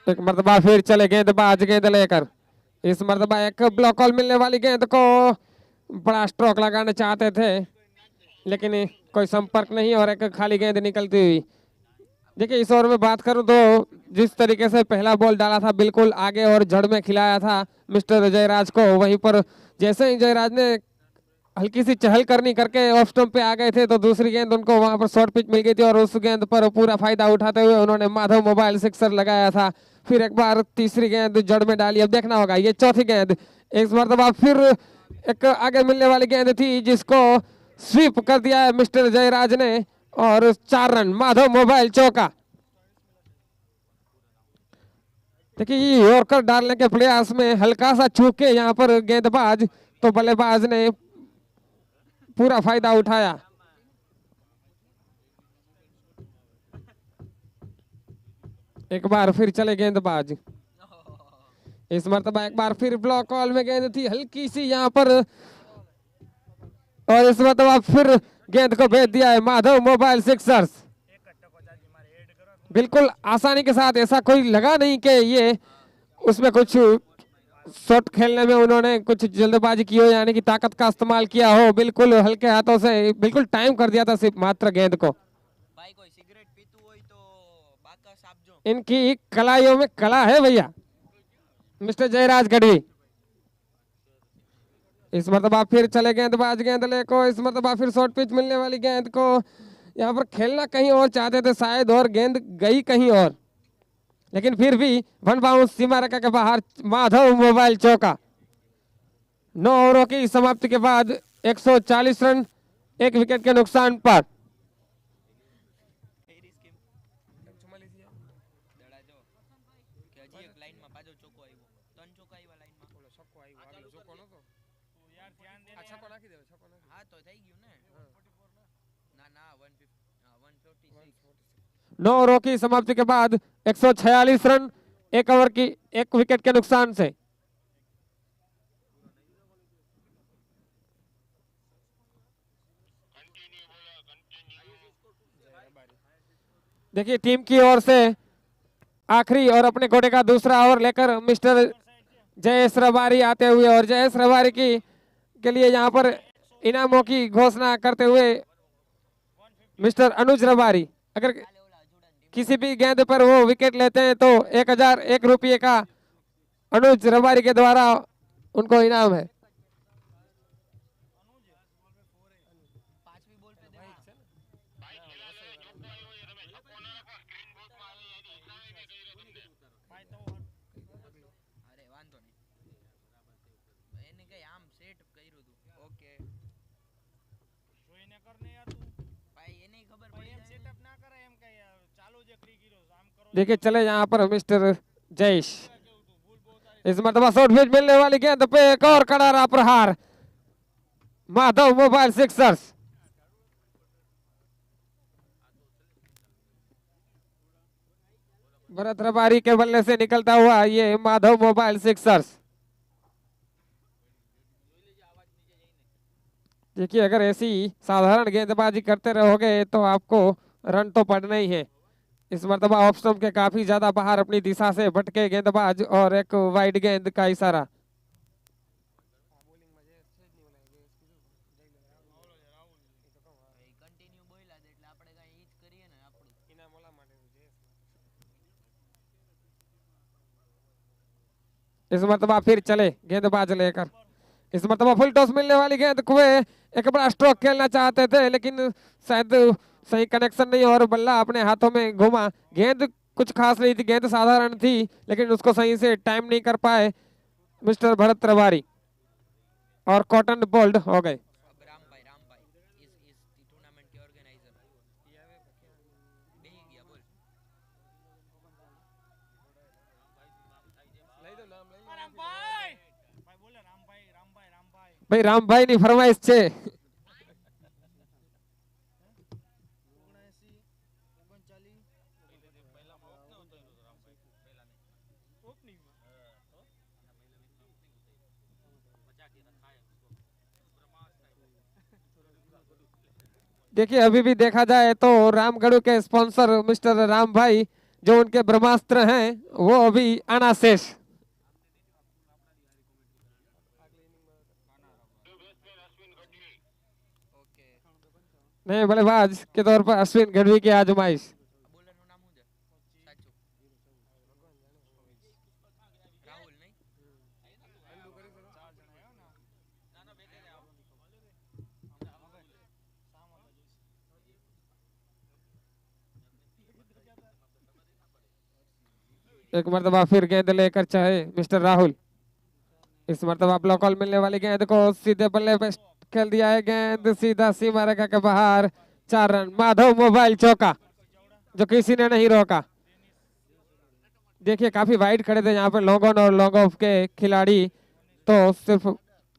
A: एक मरतबा फिर चले गेंदबाज गेंद लेकर। इस मर्तबा एक ब्लॉक कॉल मिलने वाली गेंद को बड़ा स्ट्रोक लगाना चाहते थे, लेकिन कोई संपर्क नहीं और एक खाली गेंद निकलती हुई। देखिए इस ओवर में बात करूं तो जिस तरीके से पहला बॉल डाला था बिल्कुल आगे और जड़ में खिलाया था मिस्टर जयराज को, वहीं पर जैसे ही जयराज ने हल्की सी चहल करनी करके ऑफ स्टंप पे आ गए थे तो दूसरी गेंद उनको वहां पर शॉर्ट पिच मिल गई थी और उस गेंद पर पूरा फायदा उठाते हुए उन्होंने माधव मोबाइल सिक्सर लगाया था। फिर एक बार तीसरी गेंद जड़ में डाली, अब देखना होगा ये चौथी गेंद। एक मरतबा फिर एक आगे मिलने वाली गेंद थी जिसको स्वीप कर दिया है मिस्टर जयराज ने और 4 रन, माधव मोबाइल चौका। देखिए यॉर्कर डालने के प्रयास में हल्का सा चूके यहाँ पर गेंदबाज, तो बल्लेबाज ने पूरा फायदा उठाया। एक बार फिर चले गेंदबाज, इस मरतबा एक बार फिर ब्लॉक कॉल में गेंद थी हल्की सी यहाँ पर और इस मरतबा फिर गेंद को भेज दिया है माधव मोबाइल सिक्सर्स। बिल्कुल आसानी के साथ, ऐसा कोई लगा नहीं कि ये उसमें कुछ शॉट खेलने में उन्होंने कुछ जल्दबाजी की हो यानी कि ताकत का इस्तेमाल किया हो, बिल्कुल हल्के हाथों से बिल्कुल टाइम कर दिया था सिर्फ मात्र गेंद को।
C: भाई कोई सिगरेट पीतू होय तो बाकस आपजो।
A: इनकी कलाइयों में कला है भैया मिस्टर जयराज गढ़वी। इस मरतबा फिर चले गेंदबाज गेंद लेको, इस मरतबा फिर शॉर्ट पिच मिलने वाली गेंद को यहाँ पर खेलना कहीं और चाहते थे शायद और गेंद गई कहीं और, लेकिन फिर भी वन बाउंस सीमा रेखा के बाहर, माधव मोबाइल चौका। 9 ओवरों की समाप्ति के बाद 140 रन 1 विकेट के नुकसान पर।
C: હા તો થઈ ગયું ને ના ના 156
A: 9 ओवरों की समाप्ति के बाद 146 रन 1 ओवर की 1 विकेट के नुकसान से। देखिए टीम की ओर से आखिरी और अपने कोटे का दूसरा ओवर लेकर मिस्टर जयेश रबारी आते हुए और जयेश रबारी की के लिए यहाँ पर इनामों की घोषणा करते हुए मिस्टर अनुज रबारी, अगर किसी भी गेंद पर वो विकेट लेते हैं तो 1001 रुपये का अनुज रबारी के द्वारा उनको इनाम है। देखिए चले यहाँ पर मिस्टर जयेश, इस मरतबा शॉर्ट पिच मिलने वाली गेंद पे एक और करारा प्रहार, माधव मोबाइल सिक्सर्स। भरत रबारी के बल्ले से निकलता हुआ ये माधव मोबाइल सिक्सर्स। देखिए अगर ऐसी साधारण गेंदबाजी करते रहोगे तो आपको रन तो पड़ना ही है। इस मरतबा ऑफ स्टंप के काफी ज्यादा बाहर अपनी दिशा से भटके गेंदबाज और एक वाइड गेंद का इशारा। इस मरतबा फिर चले गेंदबाज लेकर, इस मरतबा फुल टॉस मिलने वाली गेंद को एक बड़ा स्ट्रोक खेलना चाहते थे लेकिन शायद सही कनेक्शन नहीं और बल्ला अपने हाथों में घुमा। गेंद कुछ खास नहीं थी, गेंद साधारण थी लेकिन उसको सही से टाइम नहीं कर पाए मिस्टर भरत रबारी और कॉटन बोल्ड हो गए। भाई राम भाई ની ફરમાઈશ છે। देखिए अभी भी देखा जाए तो रामगढ़ के स्पॉन्सर मिस्टर राम भाई जो उनके ब्रह्मास्त्र हैं वो अभी अनाशेष। नहीं, बल्लेबाज के तौर पर अश्विन गढ़वी की आजमाइश।
C: બોલર નું નામ શું છે સાચું રાહુલ નહીં
A: एक मरतबा फिर गेंद लेकर चाहे मिस्टर राहुल। इस मरतबा ब्लॉक कॉल मिलने वाली गेंद को सीधे बल्ले पे खेल दिया है। गेंद सीधा सीमा रेखा के बाहर। 4 रन। माधव मोबाइल चौका जो किसी ने नहीं रोका। देखिए काफी वाइड खड़े थे यहाँ पर लॉन्ग ऑन और लॉन्ग ऑफ के खिलाड़ी, तो सिर्फ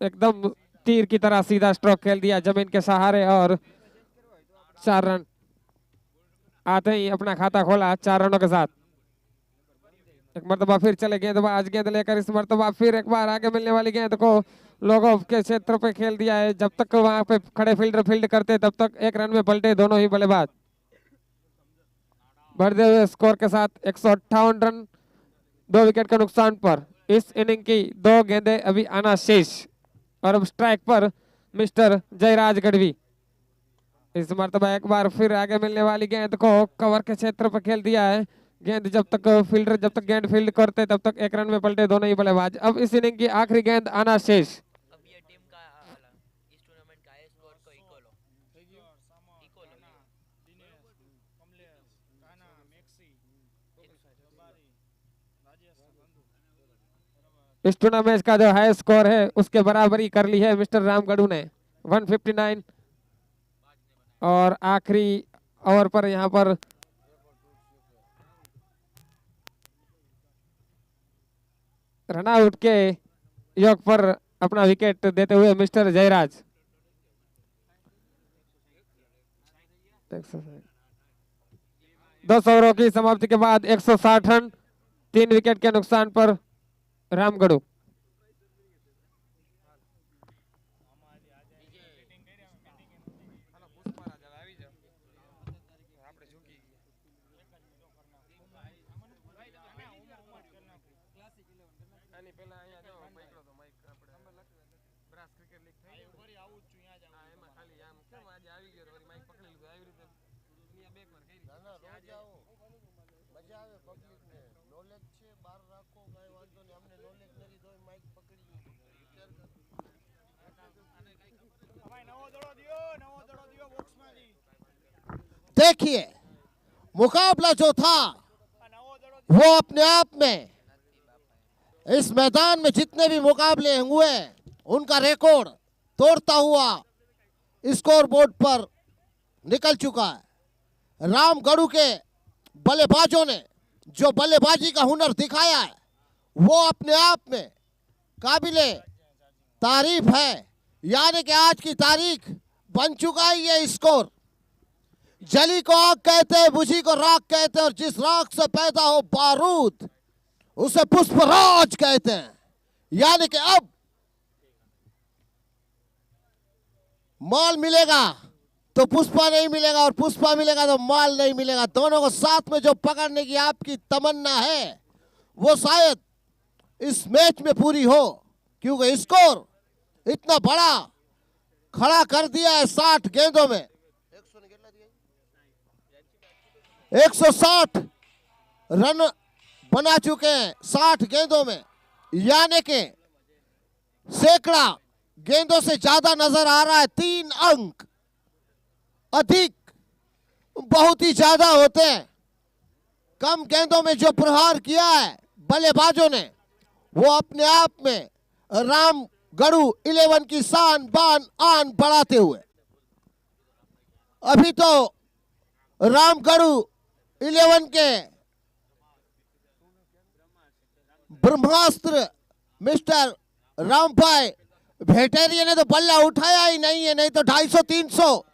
A: एकदम तीर की तरह सीधा स्ट्रोक खेल दिया जमीन के सहारे और 4 रन आते ही अपना खाता खोला 4 रनों के साथ। एक मरतबा फिर चले गेंदबाज, गेंद लेकर इस मरतबा फिर एक बार आगे मिलने वाली गेंद को लॉन्ग ऑफ के क्षेत्र पे खेल दिया है। जब तक वहां पे खड़े फील्डर फील्ड करते तब तक 1 रन में पलटे दोनों ही बल्लेबाज। बढ़ते हुए स्कोर के साथ 158 रन 2 विकेट के नुकसान पर। इस इनिंग की 2 गेंदें अभी आना शेष और अब स्ट्राइक पर मिस्टर जयराज गढ़वी। इस मरतबा एक बार फिर आगे मिलने वाली गेंद को कवर के क्षेत्र पर खेल दिया है। गेंद जब तक गेंद फील्ड करते तब तक 1 रन में पलटे दोनों ही बल्लेबाज। अब इस इनिंग की आखिरी गेंद आना शेष।
C: अब ये टीम का इस टूर्नामेंट का स्कोर को इक्वल हो
A: इस टूर्नामेंट का जो हाई स्कोर है उसके बराबरी कर ली है मिस्टर रामगढ़ू ने 159। और आखिरी ओवर पर यहाँ पर रनआउट के योग पर अपना विकेट देते हुए मिस्टर जयराज। 10 ओवरों की समाप्ति के बाद 160 रन 3 विकेट के नुकसान पर रामगढ़ू।
D: देखिए मुकाबला जो था वो अपने आप में इस मैदान में जितने भी मुकाबले हुए उनका रिकॉर्ड तोड़ता हुआ स्कोर बोर्ड पर निकल चुका है। रामगढ़ू के बल्लेबाजों ने जो बल्लेबाजी का हुनर दिखाया है वो अपने आप में काबिले तारीफ है। यानी कि आज की तारीख बन चुका है ये स्कोर। जली को आग कहते हैं, बुझी को राख कहते हैं और जिस राख से पैदा हो बारूद उसे पुष्पराज कहते हैं। यानी कि अब माल मिलेगा तो पुष्पा नहीं मिलेगा और पुष्पा मिलेगा तो माल नहीं मिलेगा। दोनों को साथ में जो पकड़ने की आपकी तमन्ना है वो शायद इस मैच में पूरी हो, क्योंकि स्कोर इतना बड़ा खड़ा कर दिया है 60 गेंदों में। 160 रन बना चुके हैं 60 गेंदों में, यानी कि सैकड़ा गेंदों से ज्यादा नजर आ रहा है। 3 अंक अधिक बहुत ही ज्यादा होते हैं। कम गेंदों में जो प्रहार किया है बल्लेबाजों ने वो अपने आप में रामगढ़ू 11 की शान बान आन बढ़ाते हुए अभी तो रामगढ़ू 11 के ब्रह्मास्त्र मिस्टर रामभाई भेटेरिया ने तो बल्ला उठाया ही नहीं है, नहीं तो 250-300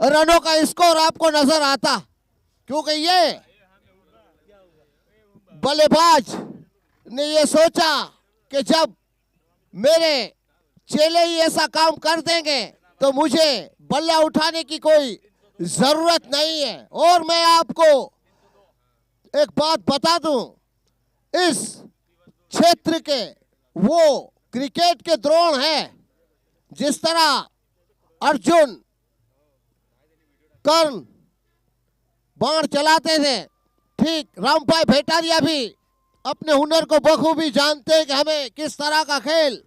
D: रनों का स्कोर आपको नजर आता, क्योंकि ये बल्लेबाज ने ये सोचा कि जब मेरे चेले ही ऐसा काम कर देंगे तो मुझे बल्ला उठाने की कोई जरूरत नहीं है। और मैं आपको एक बात बता दूं, इस क्षेत्र के वो क्रिकेट के द्रोण हैं। जिस तरह अर्जुन कर्ण बाण चलाते थे, ठीक रामपाल भेटारिया भी अपने हुनर को बखूबी जानते हैं कि हमें किस तरह का खेल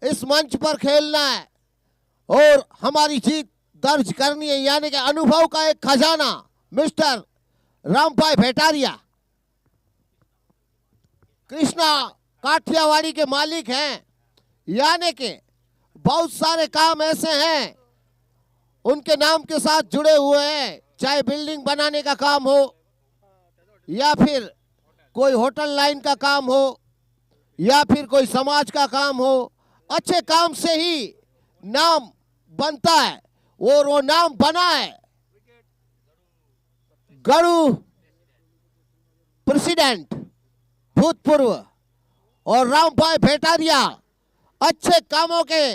D: इस मंच पर खेलना है और हमारी जीत दर्ज करनी है। यानी कि अनुभव का एक खजाना मिस्टर रामपाल भेटारिया कृष्णा काठियावाड़ी के मालिक हैं। यानी कि बहुत सारे काम ऐसे हैं उनके नाम के साथ जुड़े हुए हैं, चाहे बिल्डिंग बनाने का काम हो या फिर कोई होटल लाइन का काम हो या फिर कोई समाज का काम हो। अच्छे काम से ही नाम बनता है और वो नाम बना है गढ़ू प्रेसिडेंट भूतपूर्व और रामपाल भेटारिया अच्छे कामों के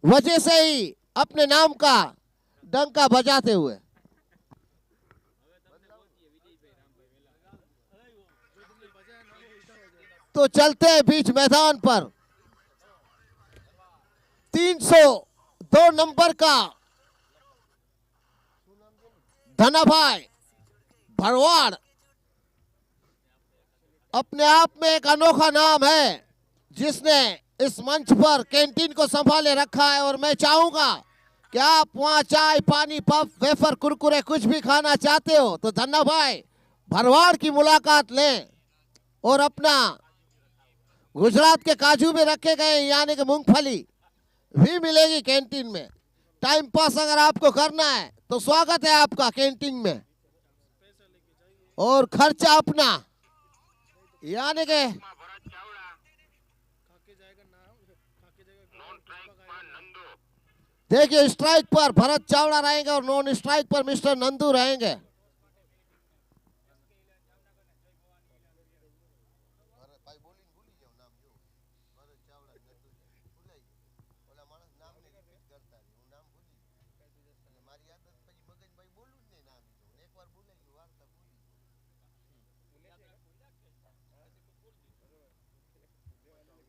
D: वजह से ही अपने नाम का डंका बजाते हुए। तो चलते हैं बीच मैदान पर 302 नंबर का धनाभाई भरवाड़ अपने आप में एक अनोखा नाम है जिसने इस मंच पर कैंटीन को संभाले रखा है। और मैं चाहूंगा कि आप वहां चाय पानी पफ वेफर कुरकुरे कुछ भी खाना चाहते हो तो धनाभाई भरवाड़ की मुलाकात लें और अपना गुजरात के काजू में रखे गए यानी कि मूंगफली भी मिलेगी कैंटीन में। टाइम पास अगर आपको करना है तो स्वागत है आपका कैंटीन में और खर्चा अपना। यानी कि देखिए स्ट्राइक पर भरत चावड़ा रहेंगे और नॉन स्ट्राइक पर मिस्टर नंदू रहेंगे।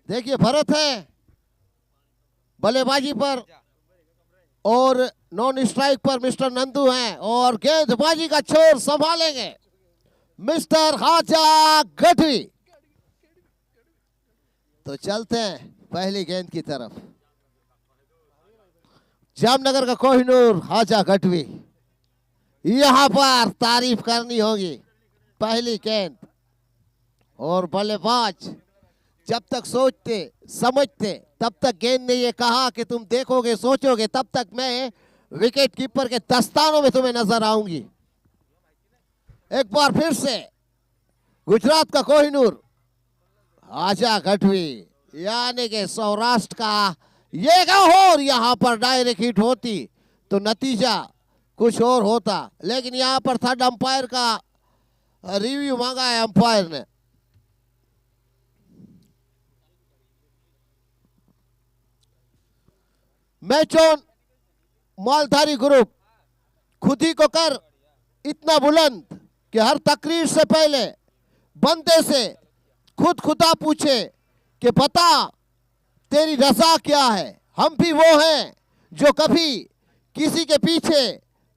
D: देखिए भरत है बल्लेबाजी पर और नॉन स्ट्राइक पर मिस्टर नंदू हैं और गेंदबाजी का छोर संभालेंगे मिस्टर हाजा गढ़वी। तो चलते हैं पहली गेंद की तरफ। जामनगर का कोहिनूर हाजा गढ़वी, यहां पर तारीफ करनी होगी। पहली गेंद और बल्लेबाज जब तक सोचते समझते तब तक गेंद ने ये कहा कि तुम देखोगे सोचोगे तब तक मैं विकेट कीपर के दस्तानों में तुम्हें नजर आऊंगी। एक बार फिर से गुजरात का कोहिनूर हाजा गढ़वी यानी कि सौराष्ट्र का ये और यहां पर डायरेक्ट हिट होती तो नतीजा कुछ और होता, लेकिन यहां पर थर्ड अंपायर का रिव्यू मांगा है अंपायर ने। मैच ऑन मालधारी ग्रुप खुद ही को कर इतना बुलंद कि हर तकरीर से पहले बंदे से खुद खुदा पूछे कि बता तेरी रजा क्या है। हम भी वो हैं जो कभी किसी के पीछे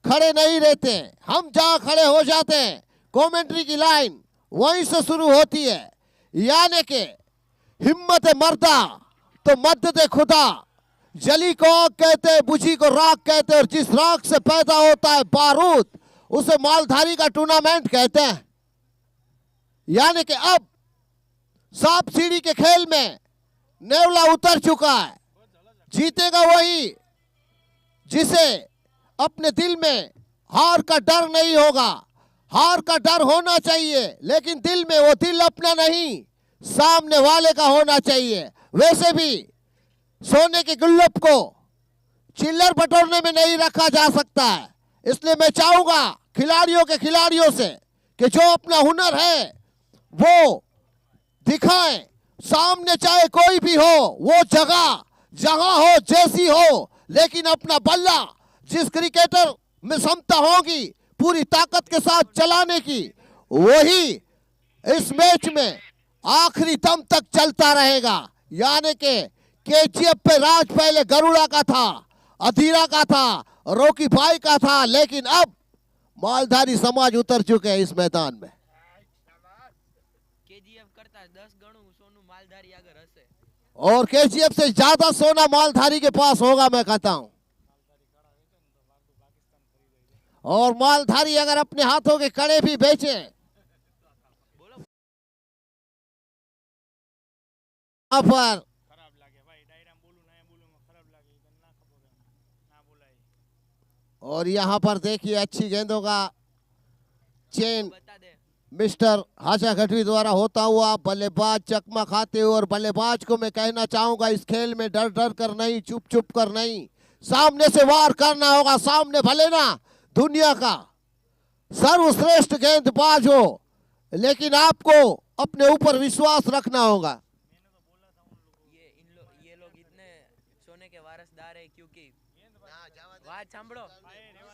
D: खड़े नहीं रहते, हम जहां खड़े हो जाते हैं कमेंट्री की लाइन वहीं से शुरू होती है। यानी कि हिम्मत मर्दा तो मदद खुदा, जली को आग कहते, बुझी को राख कहते, और जिस राख से पैदा होता है बारूद उसे मालधारी का टूर्नामेंट कहते हैं। यानी कि अब सांप सीढ़ी के खेल में नेवला उतर चुका है, जीतेगा वही जिसे अपने दिल में हार का डर नहीं होगा। हार का डर होना चाहिए लेकिन दिल में वो दिल अपना नहीं सामने वाले का होना चाहिए। वैसे भी सोने के गुल्लक को चिल्लर बटोरने में नहीं रखा जा सकता है, इसलिए मैं चाहूंगा खिलाड़ियों से कि जो अपना हुनर है वो दिखाएं। सामने चाहे कोई भी हो, वो जगह जहां हो जैसी हो, लेकिन अपना बल्ला जिस क्रिकेटर में क्षमता होगी पूरी ताकत के साथ चलाने की, वही इस मैच में आखिरी दम तक चलता रहेगा। यानी कि केजीएफ पे राज पहले गरुड़ा का था, अधीरा का था, रोकी भाई का था, लेकिन अब मालधारी समाज उतर चुके हैं इस मैदान में।
C: केजीएफ करता 10 गणु सोनू मालधारी अगर हसे
D: और केजीएफ से ज्यादा सोना मालधारी के पास होगा, मैं कहता हूं। और मालधारी अगर अपने हाथों के कड़े भी बेचे यहाँ पर, और यहाँ पर देखिए अच्छी गेंदों का चेन
C: बता दे
D: मिस्टर हाशा गढ़वी द्वारा होता हुआ। बल्लेबाज चकमा खाते हुए, और बल्लेबाज को मैं कहना चाहूंगा इस खेल में डर डर कर नहीं, चुप चुप कर नहीं, सामने से वार करना होगा। सामने भले ना दुनिया का सर्वश्रेष्ठ गेंदबाज हो, लेकिन आपको अपने ऊपर विश्वास रखना होगा।
C: ये लोग इतने सोने के वारसदार है क्योंकि बात सांभळो,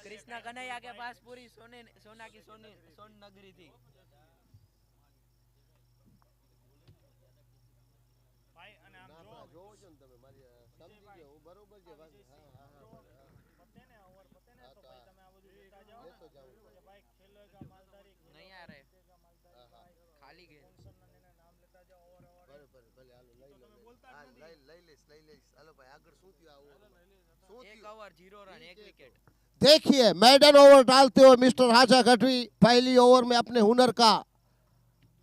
C: कृष्णा कन्हैया के पास पूरी सोना की सोन नगरी थी। नहीं आ रहे खाली गेंद एक ओवर 0 रन 1 विकेट।
D: देखिए मेडन ओवर डालते हुए मिस्टर हाशा गढ़वी पहली ओवर में अपने हुनर का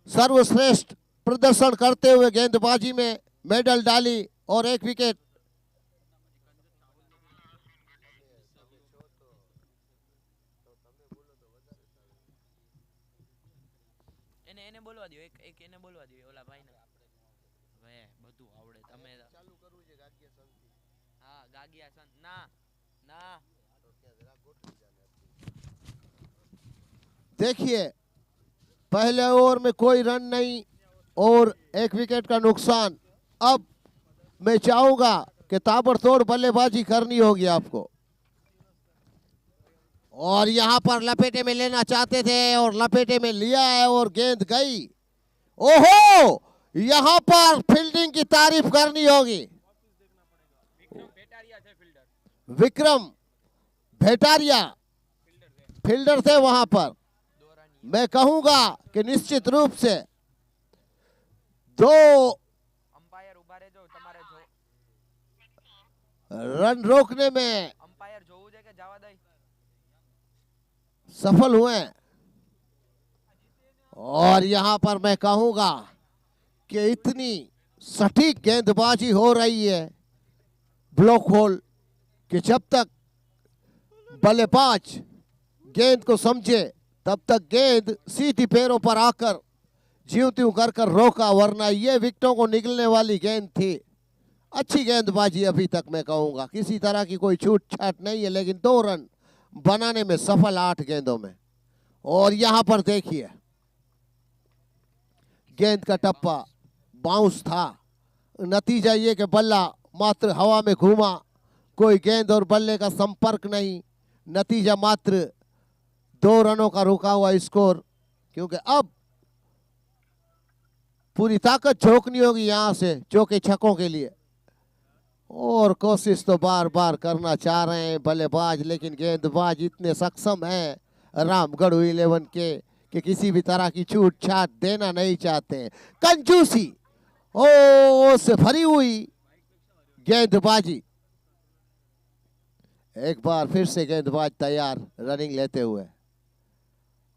D: सर्वश्रेष्ठ प्रदर्शन करते हुए गेंदबाजी में मेडल डाली और 1 विकेट।
C: એને બોલવા દો, એક એને બોલવા દો ઓલા ભાઈને। હવે બધું આવડે તમે ચાલુ કરવું છે ગાગિયા સંત। હા ગાગિયા સંત ના ના
D: देखिए पहले ओवर में कोई रन नहीं और 1 विकेट का नुकसान। अब मैं चाहूंगा कि ताबड़तोड़ बल्लेबाजी करनी होगी आपको। और यहां पर लपेटे में लेना चाहते थे और लपेटे में लिया है और गेंद गई। ओहो, यहां पर फील्डिंग की तारीफ करनी होगी। विक्रम भेटारिया फील्डर थे वहां पर। मैं कहूंगा कि निश्चित रूप से 2
C: अंपायर उभा रहे जो તમારે જો
D: रन रोकने में
C: अंपायर જોવું છે કે જવા દઈ।
D: सफल हुए। और यहां पर मैं कहूंगा कि इतनी सटीक गेंदबाजी हो रही है ब्लॉक होल कि जब तक बल्लेबाज गेंद को समझे तब तक गेंद सीधी पैरों पर आकर ज्यों त्यों कर कर रोका, वरना ये विकेटों को निकलने वाली गेंद थी। अच्छी गेंदबाजी अभी तक मैं कहूंगा, किसी तरह की कोई छूट छाट नहीं है, लेकिन 2 रन बनाने में सफल 8 गेंदों में। और यहां पर देखिए गेंद का टप्पा बाउंस था। नतीजा ये कि बल्ला मात्र हवा में घूमा, कोई गेंद और बल्ले का संपर्क नहीं। नतीजा मात्र 2 रनों का रुका हुआ स्कोर, क्योंकि अब पूरी ताकत झोंकनी होगी यहां से चौके छक्कों के लिए। और कोशिश तो बार बार करना चाह रहे हैं बल्लेबाज, लेकिन गेंदबाज इतने सक्षम हैं रामगढ़ 11 के कि किसी भी तरह की छूट छाट देना नहीं चाहते हैं। कंजूसी से भरी हुई गेंदबाजी। एक बार फिर से गेंदबाज तैयार रनिंग लेते हुए।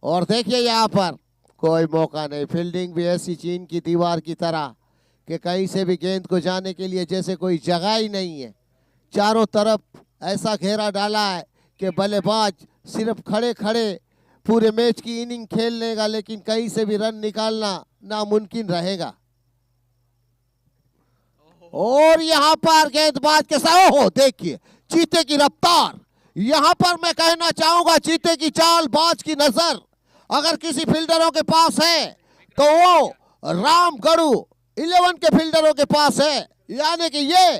D: और देखिए यहां पर कोई मौका नहीं। फील्डिंग भी ऐसी चीन की दीवार की तरह कि कहीं से भी गेंद को जाने के लिए जैसे कोई जगह ही नहीं है। चारों तरफ ऐसा घेरा डाला है कि बल्लेबाज सिर्फ खड़े खड़े पूरे मैच की इनिंग खेल लेगा, लेकिन कहीं से भी रन निकालना नामुमकिन रहेगा। और यहां पर गेंदबाज के साथ ओहो देखिए चीते की रफ्तार। यहां पर मैं कहना चाहूंगा चीते की चाल, बाज की नजर अगर किसी फील्डरों के पास है तो वो रामगढ़ 11 के फील्डरों के पास है। यानी कि ये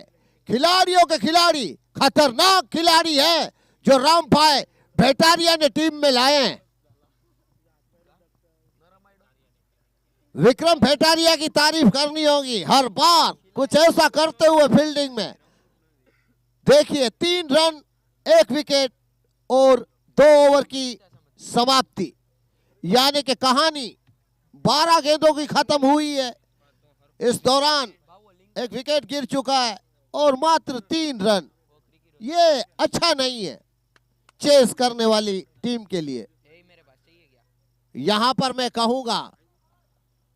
D: खिलाड़ियों के खिलाड़ी, खतरनाक खिलाड़ी है जो राम भाई भेटारिया ने टीम में लाए हैं। विक्रम भेटारिया की तारीफ करनी होगी, हर बार कुछ ऐसा करते हुए फील्डिंग में। देखिए 3 रन 1 विकेट और 2 ओवर की समाप्ति, यानी कि कहानी 12 गेंदों की खत्म हुई है। इस दौरान 1 विकेट गिर चुका है और मात्र 3 रन। ये अच्छा नहीं है चेस करने वाली टीम के लिए। यहां पर मैं कहूंगा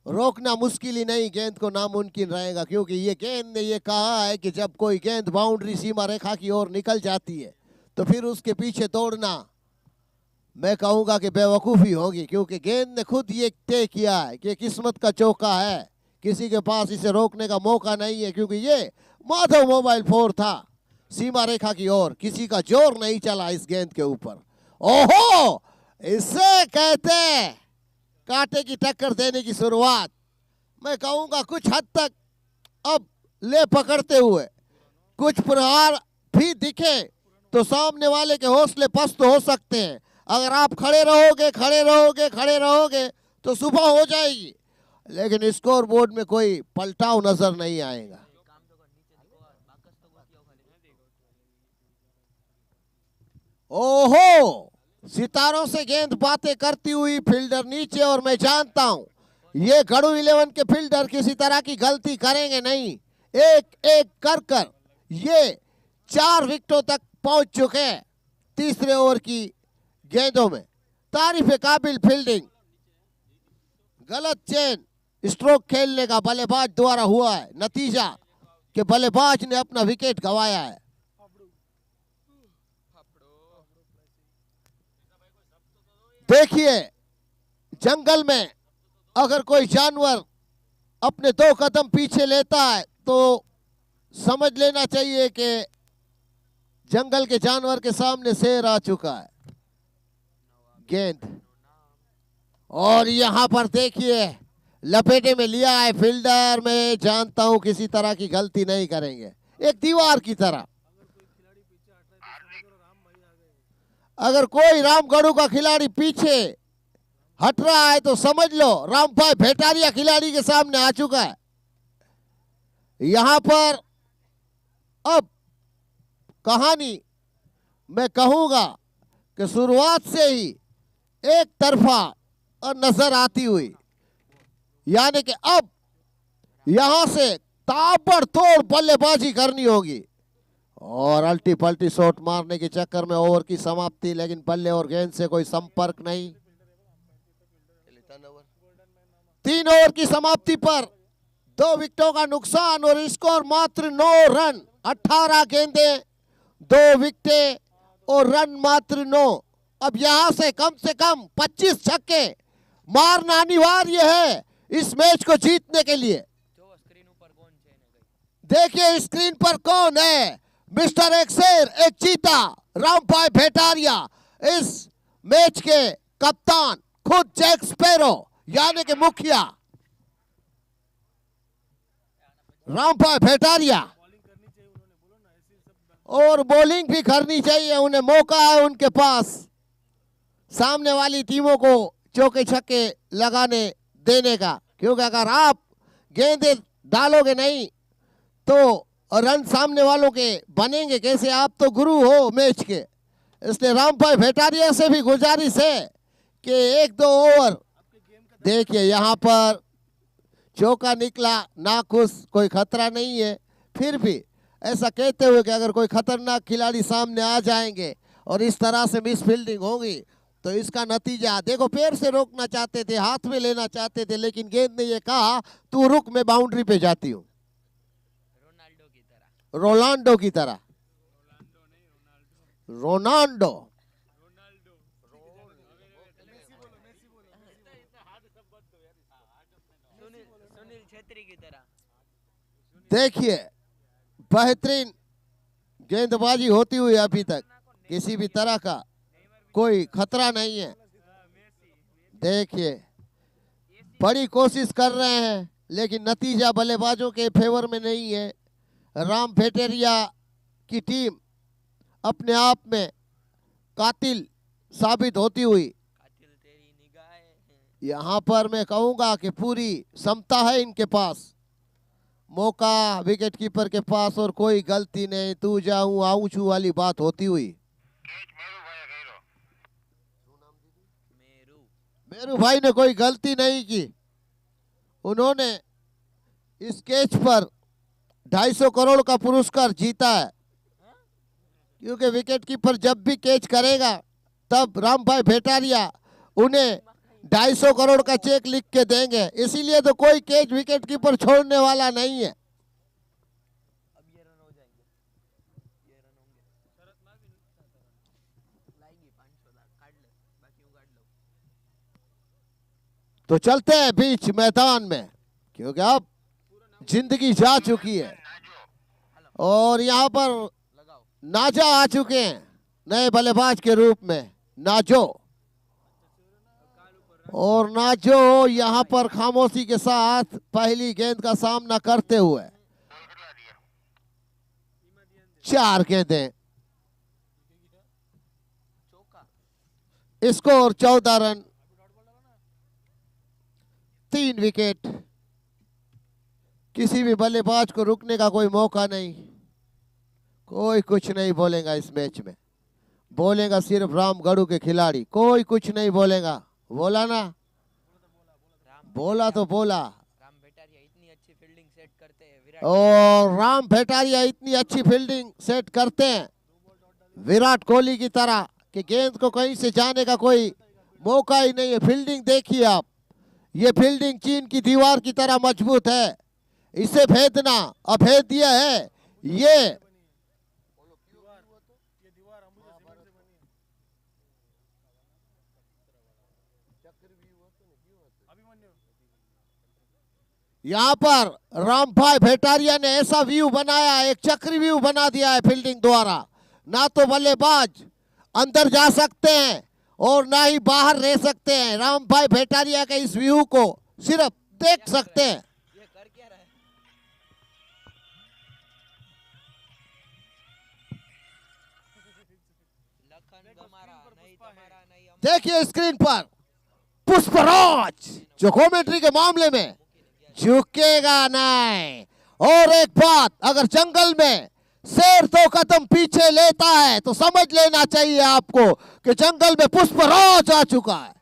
D: रोकना मुश्किल ही नहीं, गेंद को नामुमकिन रहेगा, क्योंकि ये गेंद ने ये कहा है कि जब कोई गेंद बाउंड्री सीमा रेखा की ओर निकल जाती है तो फिर उसके पीछे दौड़ना मैं कहूंगा कि बेवकूफ़ी होगी, क्योंकि गेंद ने खुद ये तय किया है कि किस्मत का चौका है, किसी के पास इसे रोकने का मौका नहीं है, क्योंकि ये माधव मोबाइल 4 था सीमा रेखा की ओर, किसी का जोर नहीं चला इस गेंद के ऊपर। ओहो, इसे कहते हैं कांटे की टक्कर देने की शुरुआत। मैं कहूंगा कुछ हद तक अब ले पकड़ते हुए कुछ प्रहार भी दिखे तो सामने वाले के हौसले पस्त हो सकते हैं। अगर आप खड़े रहोगे तो सुबह हो जाएगी, लेकिन स्कोर बोर्ड में कोई पलटाव नजर नहीं आएगा। ओहो, सितारों से गेंद बातें करती हुई फील्डर नीचे, और मैं जानता हूं ये गढ़ू 11 के फील्डर किसी तरह की गलती करेंगे नहीं। एक एक कर ये 4 विकेटों तक पहुंच चुके हैं तीसरे ओवर की गेंदों में। तारीफ काबिल फील्डिंग, गलत चेन स्ट्रोक खेलने का बल्लेबाज द्वारा हुआ है, नतीजा कि बल्लेबाज ने अपना विकेट गंवाया है। देखिए जंगल में अगर कोई जानवर अपने 2 कदम पीछे लेता है तो समझ लेना चाहिए कि जंगल के जानवर के सामने शेर आ चुका है। गेंद, और यहां पर देखिए लपेटे में लिया है फील्डर। मैं जानता हूं किसी तरह की गलती नहीं करेंगे, एक दीवार की तरह। अगर कोई रामगढ़ का खिलाड़ी पीछे हट रहा है तो समझ लो रामभाई भेटारिया खिलाड़ी के सामने आ चुका है। यहां पर अब कहानी मैं कहूंगा कि शुरुआत से ही एक तरफा और नजर आती हुई, यानी कि अब यहां से ताबड़तोड़ बल्लेबाजी करनी होगी, और अल्टी पल्टी शॉट मारने के चक्कर में ओवर की समाप्ति, लेकिन बल्ले और गेंद से कोई संपर्क नहीं। 3 ओवर की समाप्ति पर 2 विकेटों का नुकसान और स्कोर मात्र 9 रन। 18 गेंदें, 2 विकेटें और रन मात्र 9। अब यहां से कम 25 छक्के मारना अनिवार्य है इस मैच को जीतने के लिए। देखिए स्क्रीन पर कौन है, मिस्टर एक शेर एक चीता रामभाई भेटारिया, इस मैच के कप्तान, खुद जैक स्पैरो यानी कि मुखिया रामभाई भेटारिया। और बॉलिंग भी करनी चाहिए, उन्हें मौका है उनके पास सामने वाली टीमों को चौके छक्के लगाने देने का, क्योंकि अगर आप गेंदें डालोगे नहीं तो रन सामने वालों के बनेंगे कैसे? आप तो गुरु हो मैच के। इसलिए रामभाई भेटारिया से भी गुजारिश है कि 1-2 ओवर। देखिए यहाँ पर चौका निकला, नाखुश, कोई खतरा नहीं है, फिर भी ऐसा कहते हुए कि अगर कोई खतरनाक खिलाड़ी सामने आ जाएंगे और इस तरह से मिस फील्डिंग होगी तो इसका नतीजा देखो। पैर से रोकना चाहते थे, हाथ में लेना चाहते थे, लेकिन गेंद ने ये कहा तू रुक, मैं बाउंड्री पे जाती हूँ। रोनाल्डो की तरह, रोनाल्डो
C: सुनील छेत्री की तरह।
D: देखिए बेहतरीन गेंदबाजी होती हुई अभी तक, किसी भी तरह का कोई खतरा नहीं है। देखिए बड़ी कोशिश कर रहे हैं लेकिन नतीजा बल्लेबाजों के फेवर में नहीं है। राम भेटेरिया की टीम अपने आप में कातिल साबित होती हुई, यहाँ पर मैं कहूंगा कि पूरी क्षमता है इनके पास। मौका विकेट कीपर के पास और कोई गलती नहीं, तू जाऊं आऊं छू वाली बात होती हुई। मेरू भाई ने कोई गलती नहीं की, उन्होंने इस कैच पर 250 करोड़ का पुरस्कार जीता है, क्योंकि विकेट कीपर जब भी कैच करेगा तब रामभाई भेटारिया उन्हें 250 करोड़ का चेक लिख के देंगे, इसीलिए तो कोई कैच विकेट कीपर छोड़ने वाला नहीं है।
C: अब ये रन हो जाएंगे, ये रन होंगे। लाएगी 500 काट ले, बाकी यूं काट लो।
D: तो चलते हैं बीच मैदान में, क्योंकि अब जिंदगी जा चुकी है और यहाँ पर नाजा आ चुके हैं नए बल्लेबाज के रूप में, नाजो। और नाजो यहाँ पर खामोशी के साथ पहली गेंद का सामना करते हुए 4 गेंदें, स्कोर 14 रन, 3 विकेट। किसी भी बल्लेबाज को रुकने का कोई मौका नहीं, कोई कुछ नहीं बोलेगा इस मैच में, बोलेगा सिर्फ रामगढ़ के खिलाड़ी, कोई कुछ नहीं बोलेगा। बोला ना, बोला तो बोला।
C: राम भेटारिया इतनी अच्छी फील्डिंग सेट करते हैं, विराट
D: और राम भेटारिया इतनी अच्छी फील्डिंग सेट करते हैं विराट कोहली की तरह कि गेंद को कहीं से जाने का कोई मौका ही नहीं है। फील्डिंग देखिए आप, ये फील्डिंग चीन की दीवार की तरह मजबूत है, इसे भेदना अभेद्य है। ये यहाँ पर रामभाई भेटारिया ने ऐसा व्यू बनाया, एक चक्री व्यू बना दिया है फील्डिंग द्वारा, ना तो बल्लेबाज अंदर जा सकते हैं और ना ही बाहर रह सकते हैं। रामभाई भेटारिया के इस व्यू को सिर्फ देख सकते हैं।
C: ये कर क्या रहा है? लखन गमारा नहीं, तुम्हारा नहीं,
D: देखिए स्क्रीन पर पुष्पराज जो कमेंट्री के मामले में झुकेगा नहीं। और एक बात, अगर जंगल में शेर 2 कदम पीछे लेता है तो समझ लेना चाहिए आपको कि जंगल में पुष्पराज आ चुका है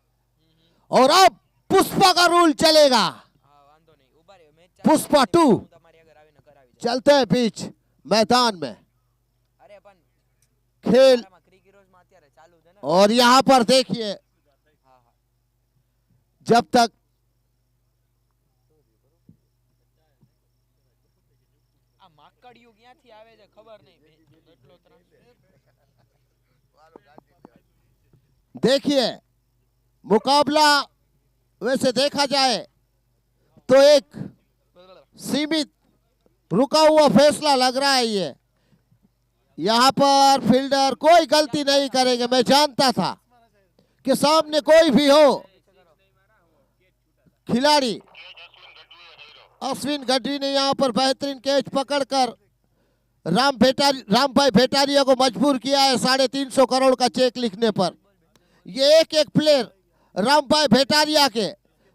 D: और अब पुष्पा का रूल चलेगा।
C: वांधो नहीं, उभा रहे मैच
D: पुष्पा 2
C: તમારી આગળ આવીને કરાવી દે।
D: चलते हैं बीच मैदान में,
C: અરે પણ
D: खेल।
C: આમાં ક્રિકેટ રોજ માં અત્યારે ચાલુ છે ને।
D: और यहाँ पर देखिए,
C: હા હા,
D: जब तक
C: આ માકડિયું ક્યાંથી આવે છે ખબર નહીં, એટલો ત્રાસ।
D: देखिए मुकाबला वैसे देखा जाए तो एक सीमित रुका हुआ फैसला लग रहा है। ये यहाँ पर फील्डर कोई गलती नहीं करेंगे, मैं जानता था कि सामने कोई भी हो खिलाड़ी। अश्विन गढ़वी ने यहाँ पर बेहतरीन कैच पकड़कर रामभाई भेटारिया को मजबूर किया है 350 करोड़ का चेक लिखने पर। ये एक एक प्लेयर रामभाई भेटारिया के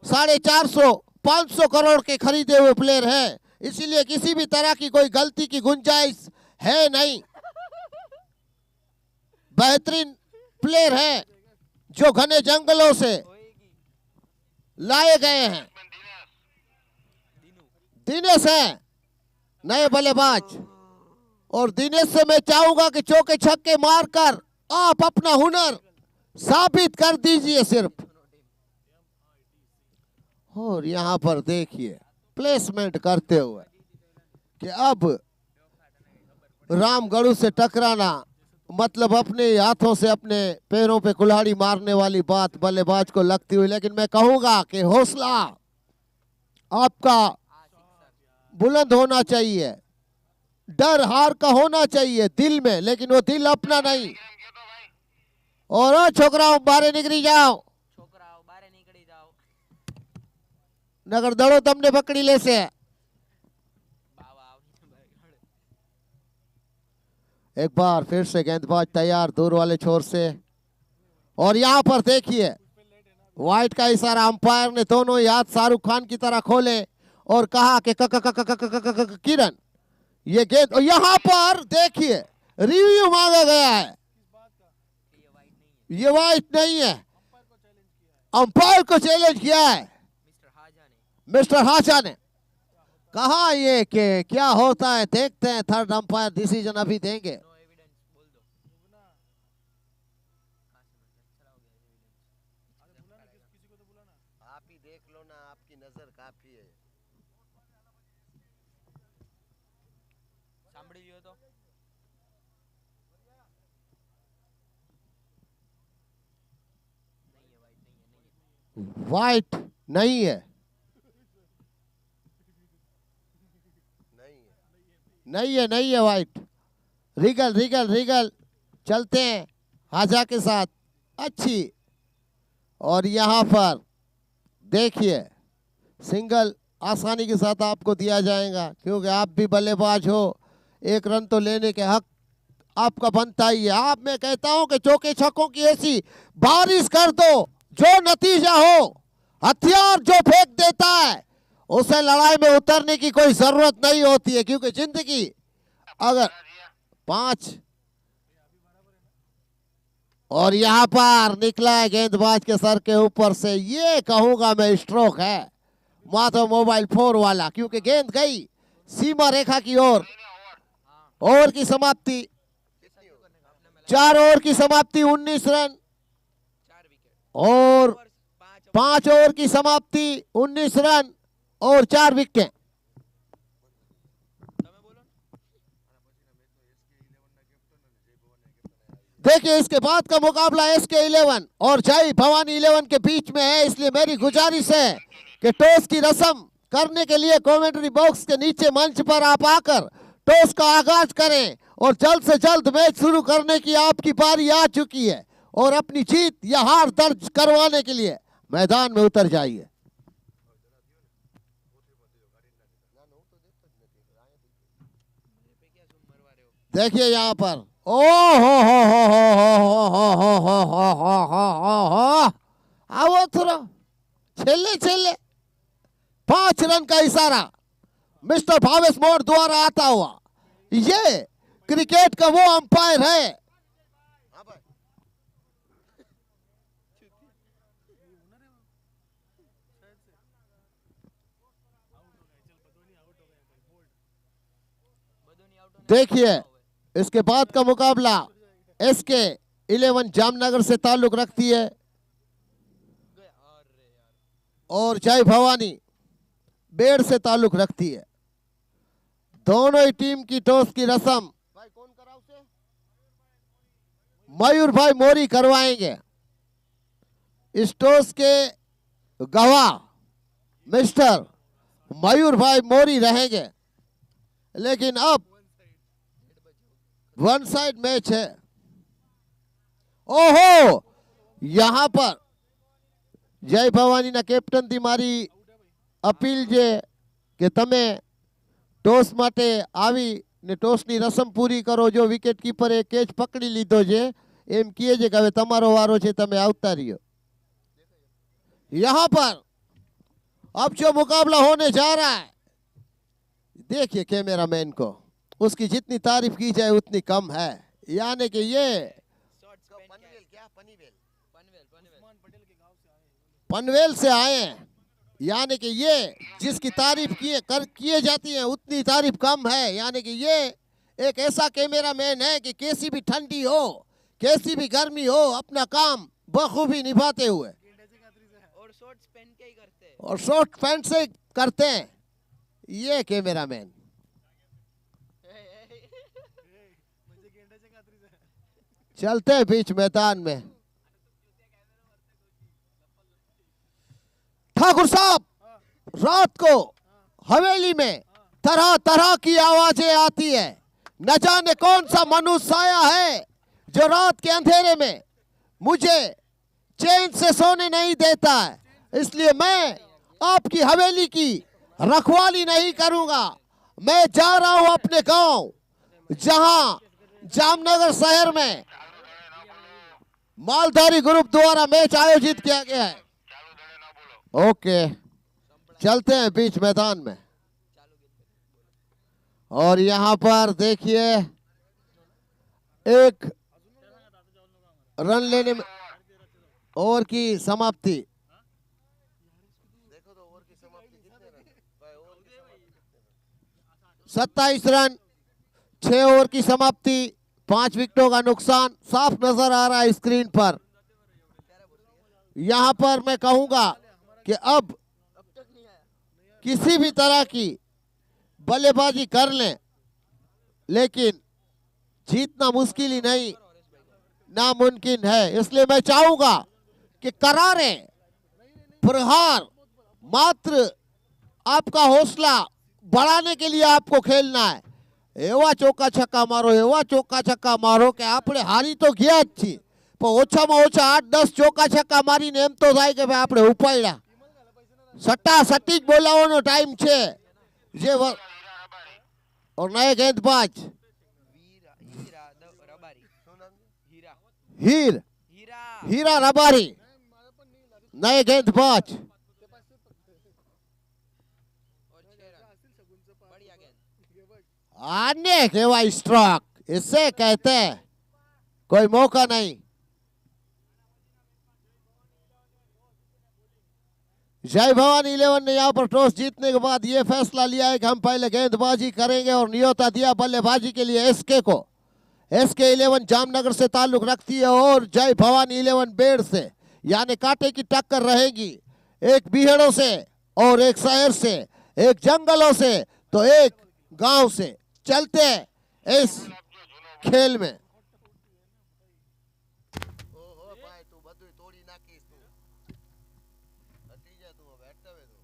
D: 450 500 करोड़ के खरीदे हुए प्लेयर हैं, इसीलिए किसी भी तरह की कोई गलती की गुंजाइश है नहीं। बेहतरीन प्लेयर हैं जो घने जंगलों से लाए गए हैं। दिनेश है नए बल्लेबाज और दिनेश से मैं चाहूंगा कि चौके छक्के मारकर आप अपना हुनर साबित कर दीजिए सिर्फ। और यहां पर देखिए प्लेसमेंट करते हुए कि अब रामगढ़ से टकराना मतलब अपने हाथों से अपने पैरों पे कुल्हाड़ी मारने वाली बात बल्लेबाज को लगती हुई, लेकिन मैं कहूंगा कि हौसला आपका बुलंद होना चाहिए, डर हार का होना चाहिए दिल में, लेकिन वो दिल अपना नहीं। और ओ छोकराओ बाहर निकली जाओ,
C: છોકરાઓ બારે નીકળી જાઓ।
D: नगर दड़ो तमने पकड़ी ले से।
C: બાવા આવી ભાઈ।
D: एक बार फिर से गेंदबाज तैयार दूर वाले छोर से, और यहाँ पर देखिए वाइट का इशारा, अंपायर ने दोनों ही हाथ शाहरुख खान की तरह खोले और कहा कि किरण ये गेंद, और यहाँ पर देखिए रिव्यू मांगा गया है, ये वाइट नहीं है, अंपायर को चैलेंज किया है मिस्टर हाजा ने। कहा ये कि क्या होता है देखते हैं, थर्ड अंपायर डिसीजन अभी देंगे।
E: आप ही देख लो ना, आपकी नजर काफी है।
C: સાંભળી લ્યો તો
D: वाइट नहीं है, नहीं है वाइट। रिगल रिगल रिगल चलते हैं हाजा के साथ, अच्छी। और यहाँ पर देखिए सिंगल आसानी के साथ आपको दिया जाएगा, क्योंकि आप भी बल्लेबाज हो, एक रन तो लेने के हक आपका बनता ही है। आप, मैं कहता हूं कि चौके छक्कों की ऐसी बारिश कर दो जो नतीजा हो। हथियार जो फेंक देता है उसे लड़ाई में उतरने की कोई जरूरत नहीं होती है, क्योंकि जिंदगी अगर 5 और यहां पर निकला है गेंदबाज के सर के ऊपर से, ये कहूंगा मैं स्ट्रोक है माधव मोबाइल 4 वाला, क्योंकि गेंद गई सीमा रेखा की ओर। ओवर की समाप्ति 4 ओवर की समाप्ति 19 रन, और 5 ओवर की समाप्ति 19 रन और 4 विकेट। देखिए इसके बाद का मुकाबला SK 11 और जय भवानी 11 के बीच में है, इसलिए मेरी गुजारिश है कि टॉस की रस्म करने के लिए कमेंट्री बॉक्स के नीचे मंच पर आप आकर टॉस का आगाज करें, और जल्द से जल्द मैच शुरू करने की आपकी बारी आ चुकी है, और अपनी जीत या हार दर्ज करवाने के लिए मैदान में उतर जाइए। देखिए यहाँ पर ओ हो आओ थोड़ा छेले छेले 5 रन का इशारा मिस्टर भावेश मोर द्वारा आता हुआ। ये क्रिकेट का वो अंपायर है देखिए इसके बाद का मुकाबला SK 11 जामनगर से ताल्लुक रखती है और जय भवानी बेड़ से ताल्लुक रखती है। दोनों ही टीम की टॉस की रस्म भाई कौन कराओ से मयूर भाई मोरी करवाएंगे। इस टॉस के गवाह मिस्टर मयूर भाई मोरी रहेंगे, लेकिन अब वन साइड मैच है। ओहो यहां पर जय भवानी ना कैप्टन थी मारी अपील जे કે તમે ટોસ માટે આવી ને ટોસની રસમ પૂરી કરો। જો વિકેટ કીપરે કેચ પકડી લીધો છે એમ કહે છે કે હવે તમારો વારો છે, તમે આવતા રહ્યો। यहां पर अब जो मुकाबला होने जा रहा है, देखिए कैमरामैन को, उसकी जितनी तारीफ की जाए उतनी कम है। यानी कि ये पनवेल से आए हैं, यानी कि ये जिसकी तारीफ किए जाती है उतनी तारीफ कम है। यानी कि ये एक ऐसा कैमरामैन है कि कैसी भी ठंडी हो कैसी भी गर्मी हो अपना काम बखूबी निभाते हुए और शॉर्ट पैंट से करते हैं ये कैमरामैन। चलते हैं बीच मैदान में। ठाकुर साहब, रात को हवेली में तरह तरह की आवाजें आती है। न जाने कौन सा मनुष्य आया है जो रात के अंधेरे में मुझे चैन से सोने नहीं देता है, इसलिए मैं आपकी हवेली की रखवाली नहीं करूंगा। मैं जा रहा हूं अपने गांव, जहां जामनगर शहर में मालधारी ग्रुप द्वारा मैच आयोजित किया गया है। ओके, चलते हैं बीच मैदान में। और यहां पर देखिए एक रन लेने में ओवर की समाप्ति।
E: देखो तो ओवर की समाप्ति कितने रन भाई, ओवर की समाप्ति कितने रन?
D: 27 रन, 6 ओवर की समाप्ति, 5 विकेटों का नुकसान साफ नजर आ रहा है स्क्रीन पर। यहां पर मैं कहूंगा कि अब किसी भी तरह की बल्लेबाजी कर लें, लेकिन जीतना मुश्किल ही नहीं नामुमकिन है। इसलिए मैं चाहूंगा कि करारे प्रहार, मात्र आपका हौसला बढ़ाने के लिए आपको खेलना है। एवा चौका छक्का मारो, एवा चौका छक्का मारो કે આપણે હારી તો ગયા જ છીએ, પણ ઓછામાં ઓછા 8-10 ચોકા છક્કા મારીને એમ તો થાય કે ભાઈ આપણે ઉપાડ્યા। સટ્ટા સટીક બોલાવવાનો ટાઈમ છે જે और नए गेंदबाज
C: हीरा हीरा रबारी हीरा
D: हीर
C: हीरा
D: हीरा रबारी नए गेंदबाज।
C: और 6 रन बढ़िया गेंद।
D: आने केवा स्ट्रोक इसे कहते हैं, कोई मौका नहीं। जय भवानी 11 ने यहां पर टॉस जीतने के बाद यह फैसला लिया है कि हम पहले गेंदबाजी करेंगे और न्योता दिया बल्लेबाजी के लिए एसके को। एसके 11 जामनगर से ताल्लुक रखती है और जय भवानी 11 बेड़ से, यानी कांटे की टक्कर रहेगी। एक बीहड़ों से और एक शहर से, एक जंगलों से तो एक गांव से। चलते हैं इस खेल में।
E: ઓહો ભાઈ તું બધું તોડી નાખીશ તું, હટી જા તું હવે, હટાવે તું।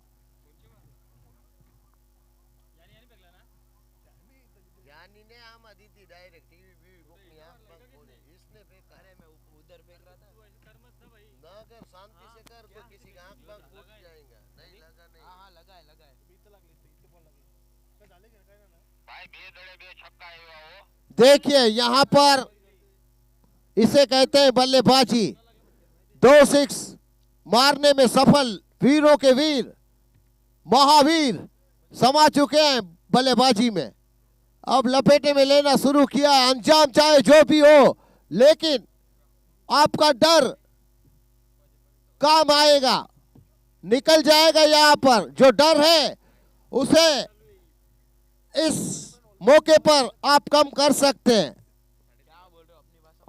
E: यानी ने आमा दीदी डायरेक्ट टीवी बीवी बुकनी आंख बंद खोले, इसने फेंका।
C: अरे मैं उधर फेंक रहा था।
E: ना कर, शांति से कर, तो किसी का आंख बंद फूट जाएगा। नहीं लगा नहीं।
C: हाँ हाँ लगा है लगा है।
D: देखिए यहां पर इसे कहते हैं बल्लेबाजी। 2 6 मारने में सफल वीरों के वीर, महावीर समा चुके हैं बल्लेबाजी में। अब लपेटे में लेना शुरू किया है। अंजाम चाहे जो भी हो, लेकिन आपका डर काम आएगा, निकल जाएगा। यहां पर जो डर है उसे इस मौके पर आप कम कर सकते हैं।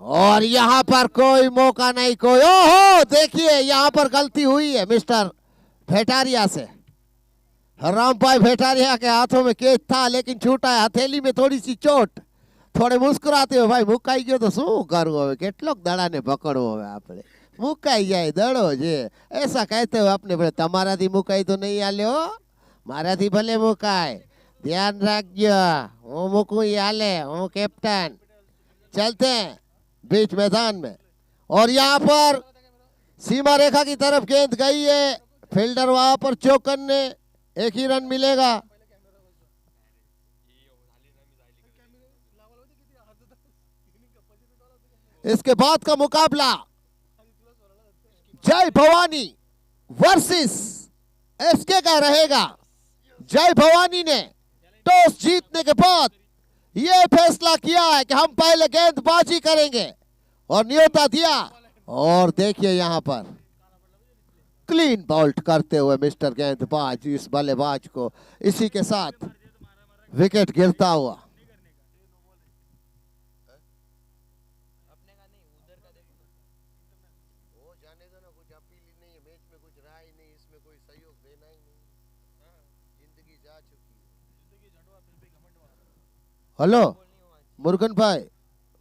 D: और यहां पर कोई मौका नहीं, कोई। ओहो देखिए यहां पर गलती हुई है मिस्टर भेटारिया से। रामभाई भेटारिया के हाथों में केच था, लेकिन छूटा है। हथेली में थोड़ी सी चोट। थोड़े मुस्कुराते हो भाई, मुकाई गयो तो शू करू હવે, કેટલોક દડાને પકડવો હવે આપણે, મુકાઈ જાય દડો છે ऐसा कहते हो अपने बड़े। તમારાથી મુકાઈ तो नहीं आल्यो, મારાથી ભલે મુકાય, ध्यान रखियो। હું મુકું ઈ હાલે, હું कैप्टन। चलते हैं बीच मैदान में और यहाँ पर सीमा रेखा की तरफ गेंद गई है। फील्डर वहां पर चौकन ने, एक ही रन मिलेगा। इसके बाद का मुकाबला जय भवानी वर्सेस एसके का रहेगा। जय भवानी ने टॉस जीतने के बाद यह फैसला किया है कि हम पहले गेंदबाजी करेंगे और न्योता दिया। और देखिए यहां पर क्लीन बॉल्ट करते हुए मिस्टर गेंदबाज इस बल्लेबाज को, इसी के साथ विकेट गिरता हुआ।
C: अपने का नहीं उधर का देखो ना।
E: वो जाने दो ना, कुछ अपील ही नहीं है मैच में, कुछ रहा ही नहीं, इसमें कोई सहयोग देना ही नहीं। जिंदगी जा चुकी है।
D: हेलो मुरुगन भाई,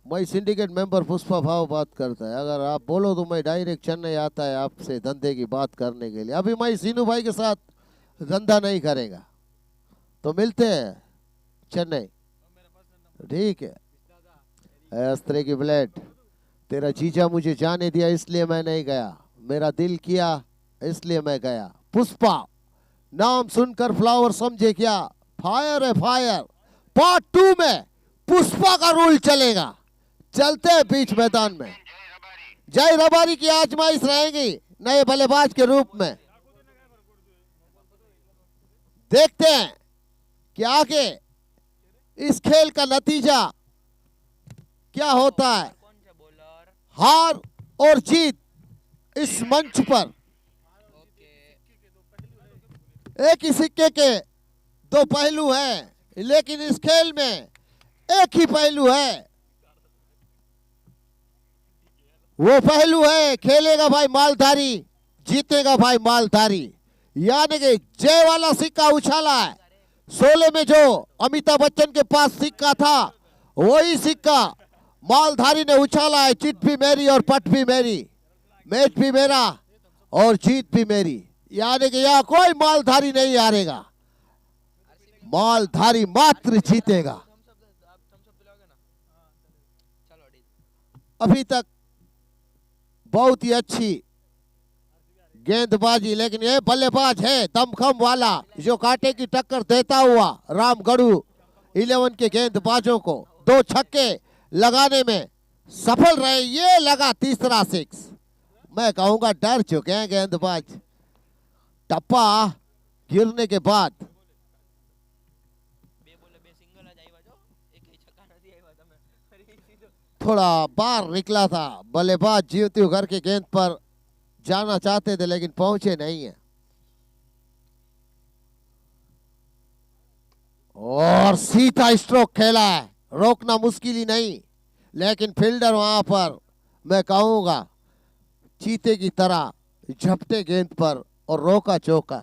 D: मैं सिंडिकेट मेंबर पुष्पा भाव बात करता है। अगर आप बोलो तो मैं डायरेक्ट चेन्नई आता है आपसे धंधे की बात करने के लिए। अभी मैं सीनू भाई के साथ धंधा नहीं करेगा, तो मिलते हैं चेन्नई, ठीक है। अस्त्रे की ब्लेड, तेरा जीजा मुझे जाने दिया इसलिए मैं नहीं गया, मेरा दिल किया इसलिए मैं गया। पुष्पा नाम सुनकर फ्लावर समझे क्या, फायर है फायर। पार्ट 2 में पुष्पा का रूल चलेगा। चलते हैं बीच मैदान में। जय रबारी की आजमाइश रहेगी नए बल्लेबाज के रूप में। देखते हैं कि आगे इस खेल का नतीजा क्या होता है।
C: कौन सा बॉलर?
D: हार और जीत इस मंच पर
C: ओके,
D: एक ही सिक्के के दो पहलू हैं, लेकिन इस खेल में एक ही पहलू है। वो पहलू है खेलेगा भाई मालधारी, जीतेगा भाई मालधारी। यानी कि जय वाला सिक्का उछाला है। 16 में जो अमिताभ बच्चन के पास सिक्का था, वही सिक्का मालधारी ने उछाला है। चिट भी मेरी और पट भी मेरी, मैच भी मेरा और जीत भी मेरी। यानी कि यहाँ कोई मालधारी नहीं हारेगा, मालधारी मात्र जीतेगा।
C: आप थम्स अप पिलाओगे ना? चलो डील।
D: अभी तक बहुत ही अच्छी गेंदबाजी, लेकिन ये बल्लेबाज है दमखम वाला, जो कांटे की टक्कर देता हुआ रामगढ़ 11 के गेंदबाजों को 2 छक्के लगाने में सफल रहे। ये लगा तीसरा 6। मैं कहूंगा डर चुके हैं गेंदबाज। टप्पा गिरने के बाद
C: બે બોલે બે સિંગલ જ આવ્યા છો, એકેય છક્કા નથી આવ્યા તમે. ફરી સીધો
D: थोड़ा बाहर निकला था। बल्लेबाज जीवती घर के गेंद पर जाना चाहते थे, लेकिन पहुंचे नहीं है। और सीधा स्ट्रोक खेला है, रोकना मुश्किल ही नहीं, लेकिन फील्डर वहां पर मैं कहूंगा चीते की तरह झपटे गेंद पर और रोका चौका।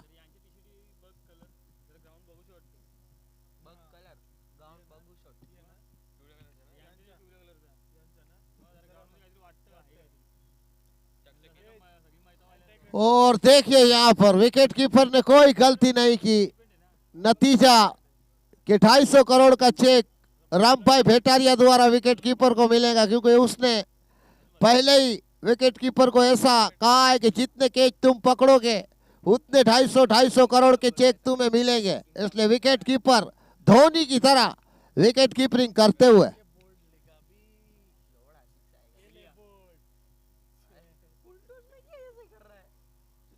C: બગ કલર ગાઉન બગુ શોટ.
D: और देखिए यहाँ पर विकेट कीपर ने कोई गलती नहीं की। नतीजा कि 250 करोड़ का चेक रामभाई भेटारिया द्वारा विकेट कीपर को मिलेगा, क्योंकि उसने पहले ही विकेट कीपर को ऐसा कहा है कि जितने कैच तुम पकड़ोगे उतने 250 करोड़ के चेक तुम्हें मिलेंगे। इसलिए विकेट कीपर धोनी की तरह विकेट कीपरिंग करते हुए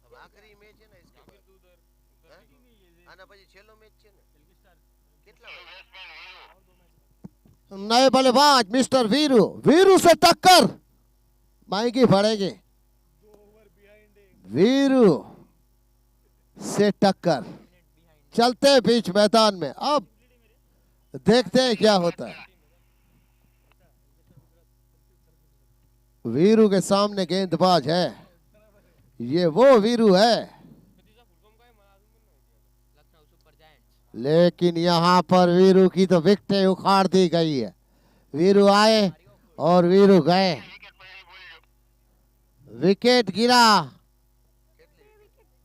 E: अब आखिरी मैच है ना इसके बाद आना પછી છેલ્લો मैच છે ને કેટલા
D: नए बल्लेबाज मिस्टर वीरू, वीरू से टक्कर महंगी पड़ेगी। वीरू से टक्कर चलते हैं बीच मैदान में। अब देखते हैं क्या होता है। वीरू के सामने गेंदबाज है, ये वो वीरू है,
C: લખનઉ સુપર જાયન્ટ્સ.
D: लेकिन यहाँ पर वीरू की तो विकेटें उखाड़ दी गई है। वीरू आए और वीरू गए, विकेट गिरा।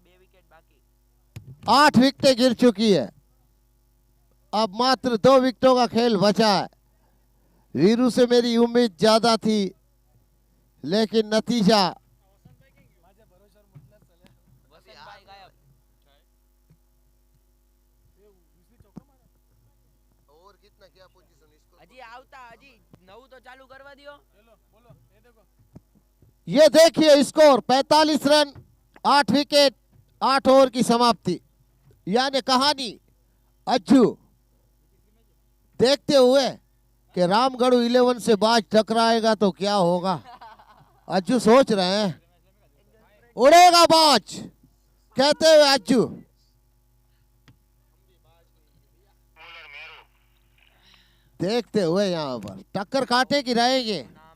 C: 2 વિકેટ બાકી.
D: 8 विकेटें गिर चुकी है, अब मात्र 2 विकेटों का खेल बचा है। वीरू से मेरी उम्मीद ज्यादा थी, लेकिन नतीजा
C: વસંતભાઈ ગાયબ.
E: और कितना क्या पोजीशन इसको
C: હજી આવતા, હજી નવું તો ચાલુ કરવા દ્યો.
D: ये देखिए स्कोर 45 रन 8 विकेट 8 ओवर की समाप्ति। यानी कहानी अज्जू देखते हुए कि रामगढ़ 11 से बाज टकराएगा तो क्या होगा। अज्जू सोच रहे हैं उड़ेगा बाज, कहते हुए अज्जू देखते हुए यहाँ पर टक्कर काटे की रहेंगे।
C: નામ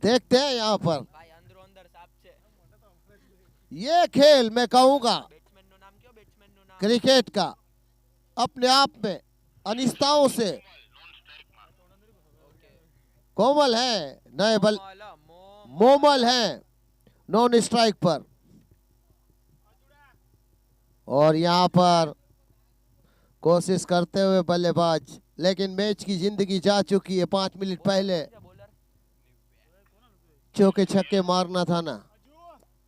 D: देखते हैं यहाँ पर
C: ભાઈ અંદરો અંદર સાપ છે.
D: ये खेल मैं कहूंगा
C: બેટ્સમેન નું નામ કયો? બેટ્સમેન નું નામ
D: क्रिकेट का अपने आप में अनिश्चितताओं से कोमल है। नए बल
C: મોલ મો
D: मोमल है नॉन स्ट्राइक पर, और यहाँ पर कोशिश करते हुए बल्लेबाज, लेकिन मैच की जिंदगी जा चुकी है। 5 मिनट पहले
C: બોલર
D: चौके छक्के मारना था ना,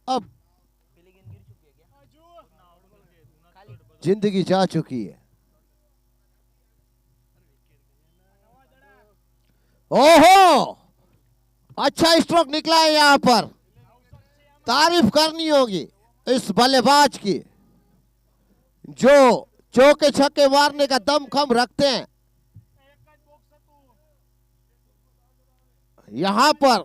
D: अब
C: પેલી ગેમ ગીર ચૂકી है क्या? खाली
D: जिंदगी जा चुकी है। ओहो अच्छा स्ट्रोक निकला है यहाँ पर, तारीफ करनी होगी इस बल्लेबाज की जो चौके छक्के मारने का दमखम रखते हैं। यहाँ पर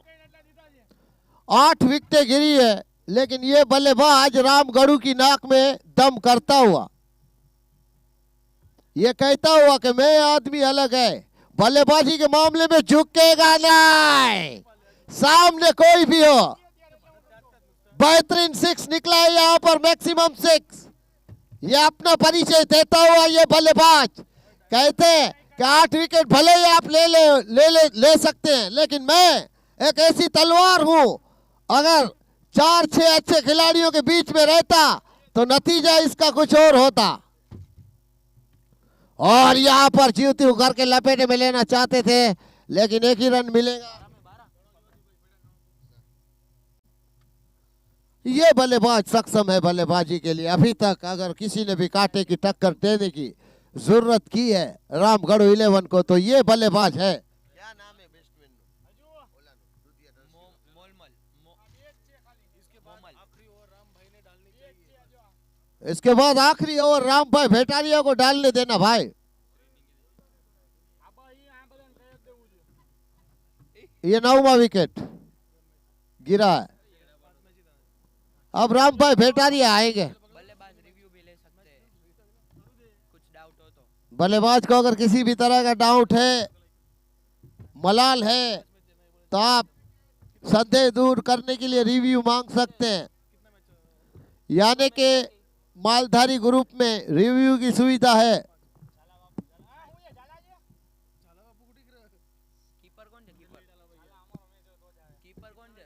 D: 8 विकेटें गिरी है, लेकिन ये बल्लेबाज रामगढ़ू की नाक में दम करता हुआ, ये कहता हुआ कि मैं आदमी अलग है, बल्लेबाजी के मामले में झुकेगा नहीं, सामने कोई भी हो। बेहतरीन 6 निकला है यहाँ पर, मैक्सिमम 6। ये अपना परिचय देता हुआ ये बल्लेबाज कहते हैं कि 8 विकेट भले ही आप ले सकते हैं, लेकिन मैं एक ऐसी तलवार हूं, अगर 4-6 अच्छे खिलाड़ियों के बीच में रहता तो नतीजा इसका कुछ और होता। और यहाँ पर जीवती उघर के लपेटे में लेना चाहते थे, लेकिन एक ही रन मिलेगा। ये बल्लेबाज सक्षम है बल्लेबाजी के लिए। अभी तक अगर किसी ने भी कांटे की टक्कर देने की जरूरत की है रामगढ़ 11 को, तो ये बल्लेबाज है।
E: क्या नाम है बैट्समैन
D: इसके बाद आखिरी ओवर राम भाई भेटारिया को डालने देना भाई। ये 9वां विकेट गिरा है। अब राम भाई भेटारिया आएंगे।
C: बल्लेबाज रिव्यू भी ले सकते हैं, कुछ डाउट हो तो।
D: बल्लेबाज को अगर किसी भी तरह का डाउट है, मलाल है, तो आप संदेह दूर करने के लिए रिव्यू मांग सकते हैं। यानी कि मालधारी ग्रुप में रिव्यू की सुविधा है।
C: कीपर कौन है? कीपर कौन है?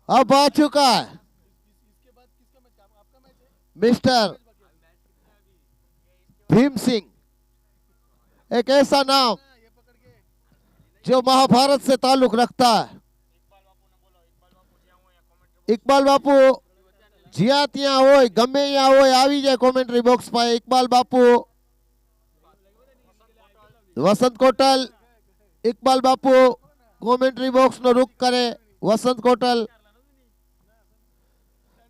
D: अब आ चुका है मिस्टर भीम सिंह, एक ऐसा नाम जो महाभारत से ताल्लुक रखता है। इकबाल बापू जिया ત્યાં હોય ગમે ત્યાં હોય આવી જાય કોમેન્ટ્રી બોક્સ પર। इकबाल बापू, वसंत कोटल, इकबाल बापू કોમેન્ટ્રી બોક્સ નો રૂખ કરે। वसंत कोटल,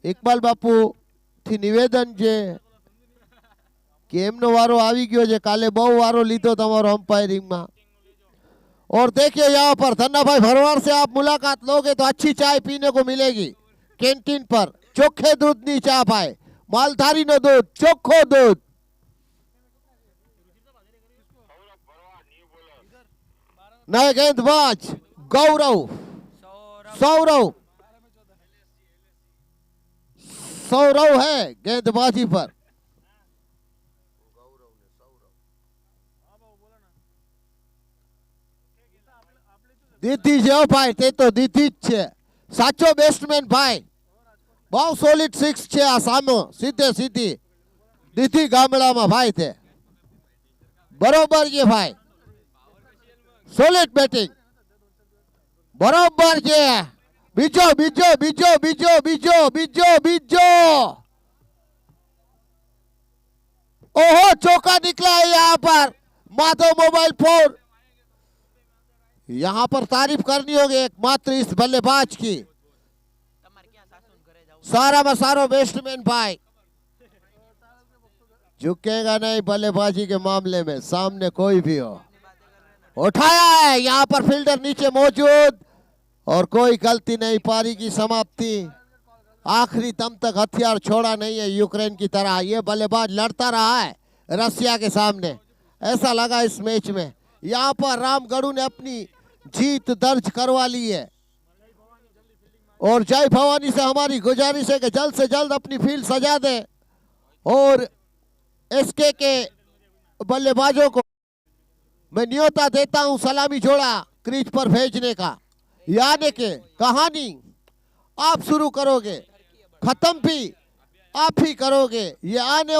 D: इकबाल बापू થી નિવેદન છે कि એમનો વારો આવી ગયો છે, કાલે બહુ વારો લીધો તમારો અમ્પાયરિંગ માં। और देखिए यहाँ पर धन्ना भाई भरवाड़ से आप मुलाकात लोगे तो अच्छी चाय पीने को मिलेगी कैंटीन पर। चोखे दूध नी चा पाए, मालधारी नो दूध, चोखो दूध। नए गेंदबाज गौरव सौरव है गेंदबाजी पर। દીધી છે ભાઈ, તે તો દીધી જ છે, સાચો બેટ્સમેન ભાઈ। બહુ સોલિડ 6 છે આ સામે, સીધે સીધી દીધી ગામડામાં ભાઈ, તે બરોબર છે ભાઈ, સોલિડ બેટિંગ બરોબર છે। બીજો બીજો બીજો બીજો બીજો બીજો બીજો ओहो चौका निकला है यहाँ पर माधव मोबाइल फोन। यहाँ पर तारीफ करनी होगी एकमात्र इस बल्लेबाज की, सारा में सारो बैट्समैन भाई झुकेगा नहीं बल्लेबाजी के मामले में, सामने कोई भी हो। उठाया है यहाँ पर फील्डर नीचे मौजूद और कोई गलती नहीं, पारी की समाप्ति। आखिरी दम तक हथियार छोड़ा नहीं है यूक्रेन की तरह। ये बल्लेबाज लड़ता रहा है रसिया के सामने, ऐसा लगा इस मैच में। यहाँ पर रामगढ़ू ने अपनी जीत दर्ज करवा ली है और जय भवानी से हमारी गुजारिश है कि जल्द से जल्द अपनी फील्ड सजा दे और एसके के बल्लेबाजों को मैं न्योता देता हूं सलामी जोड़ा क्रीज पर भेजने का। यानी कि कहानी आप शुरू करोगे, खत्म भी आप ही करोगे। ये आने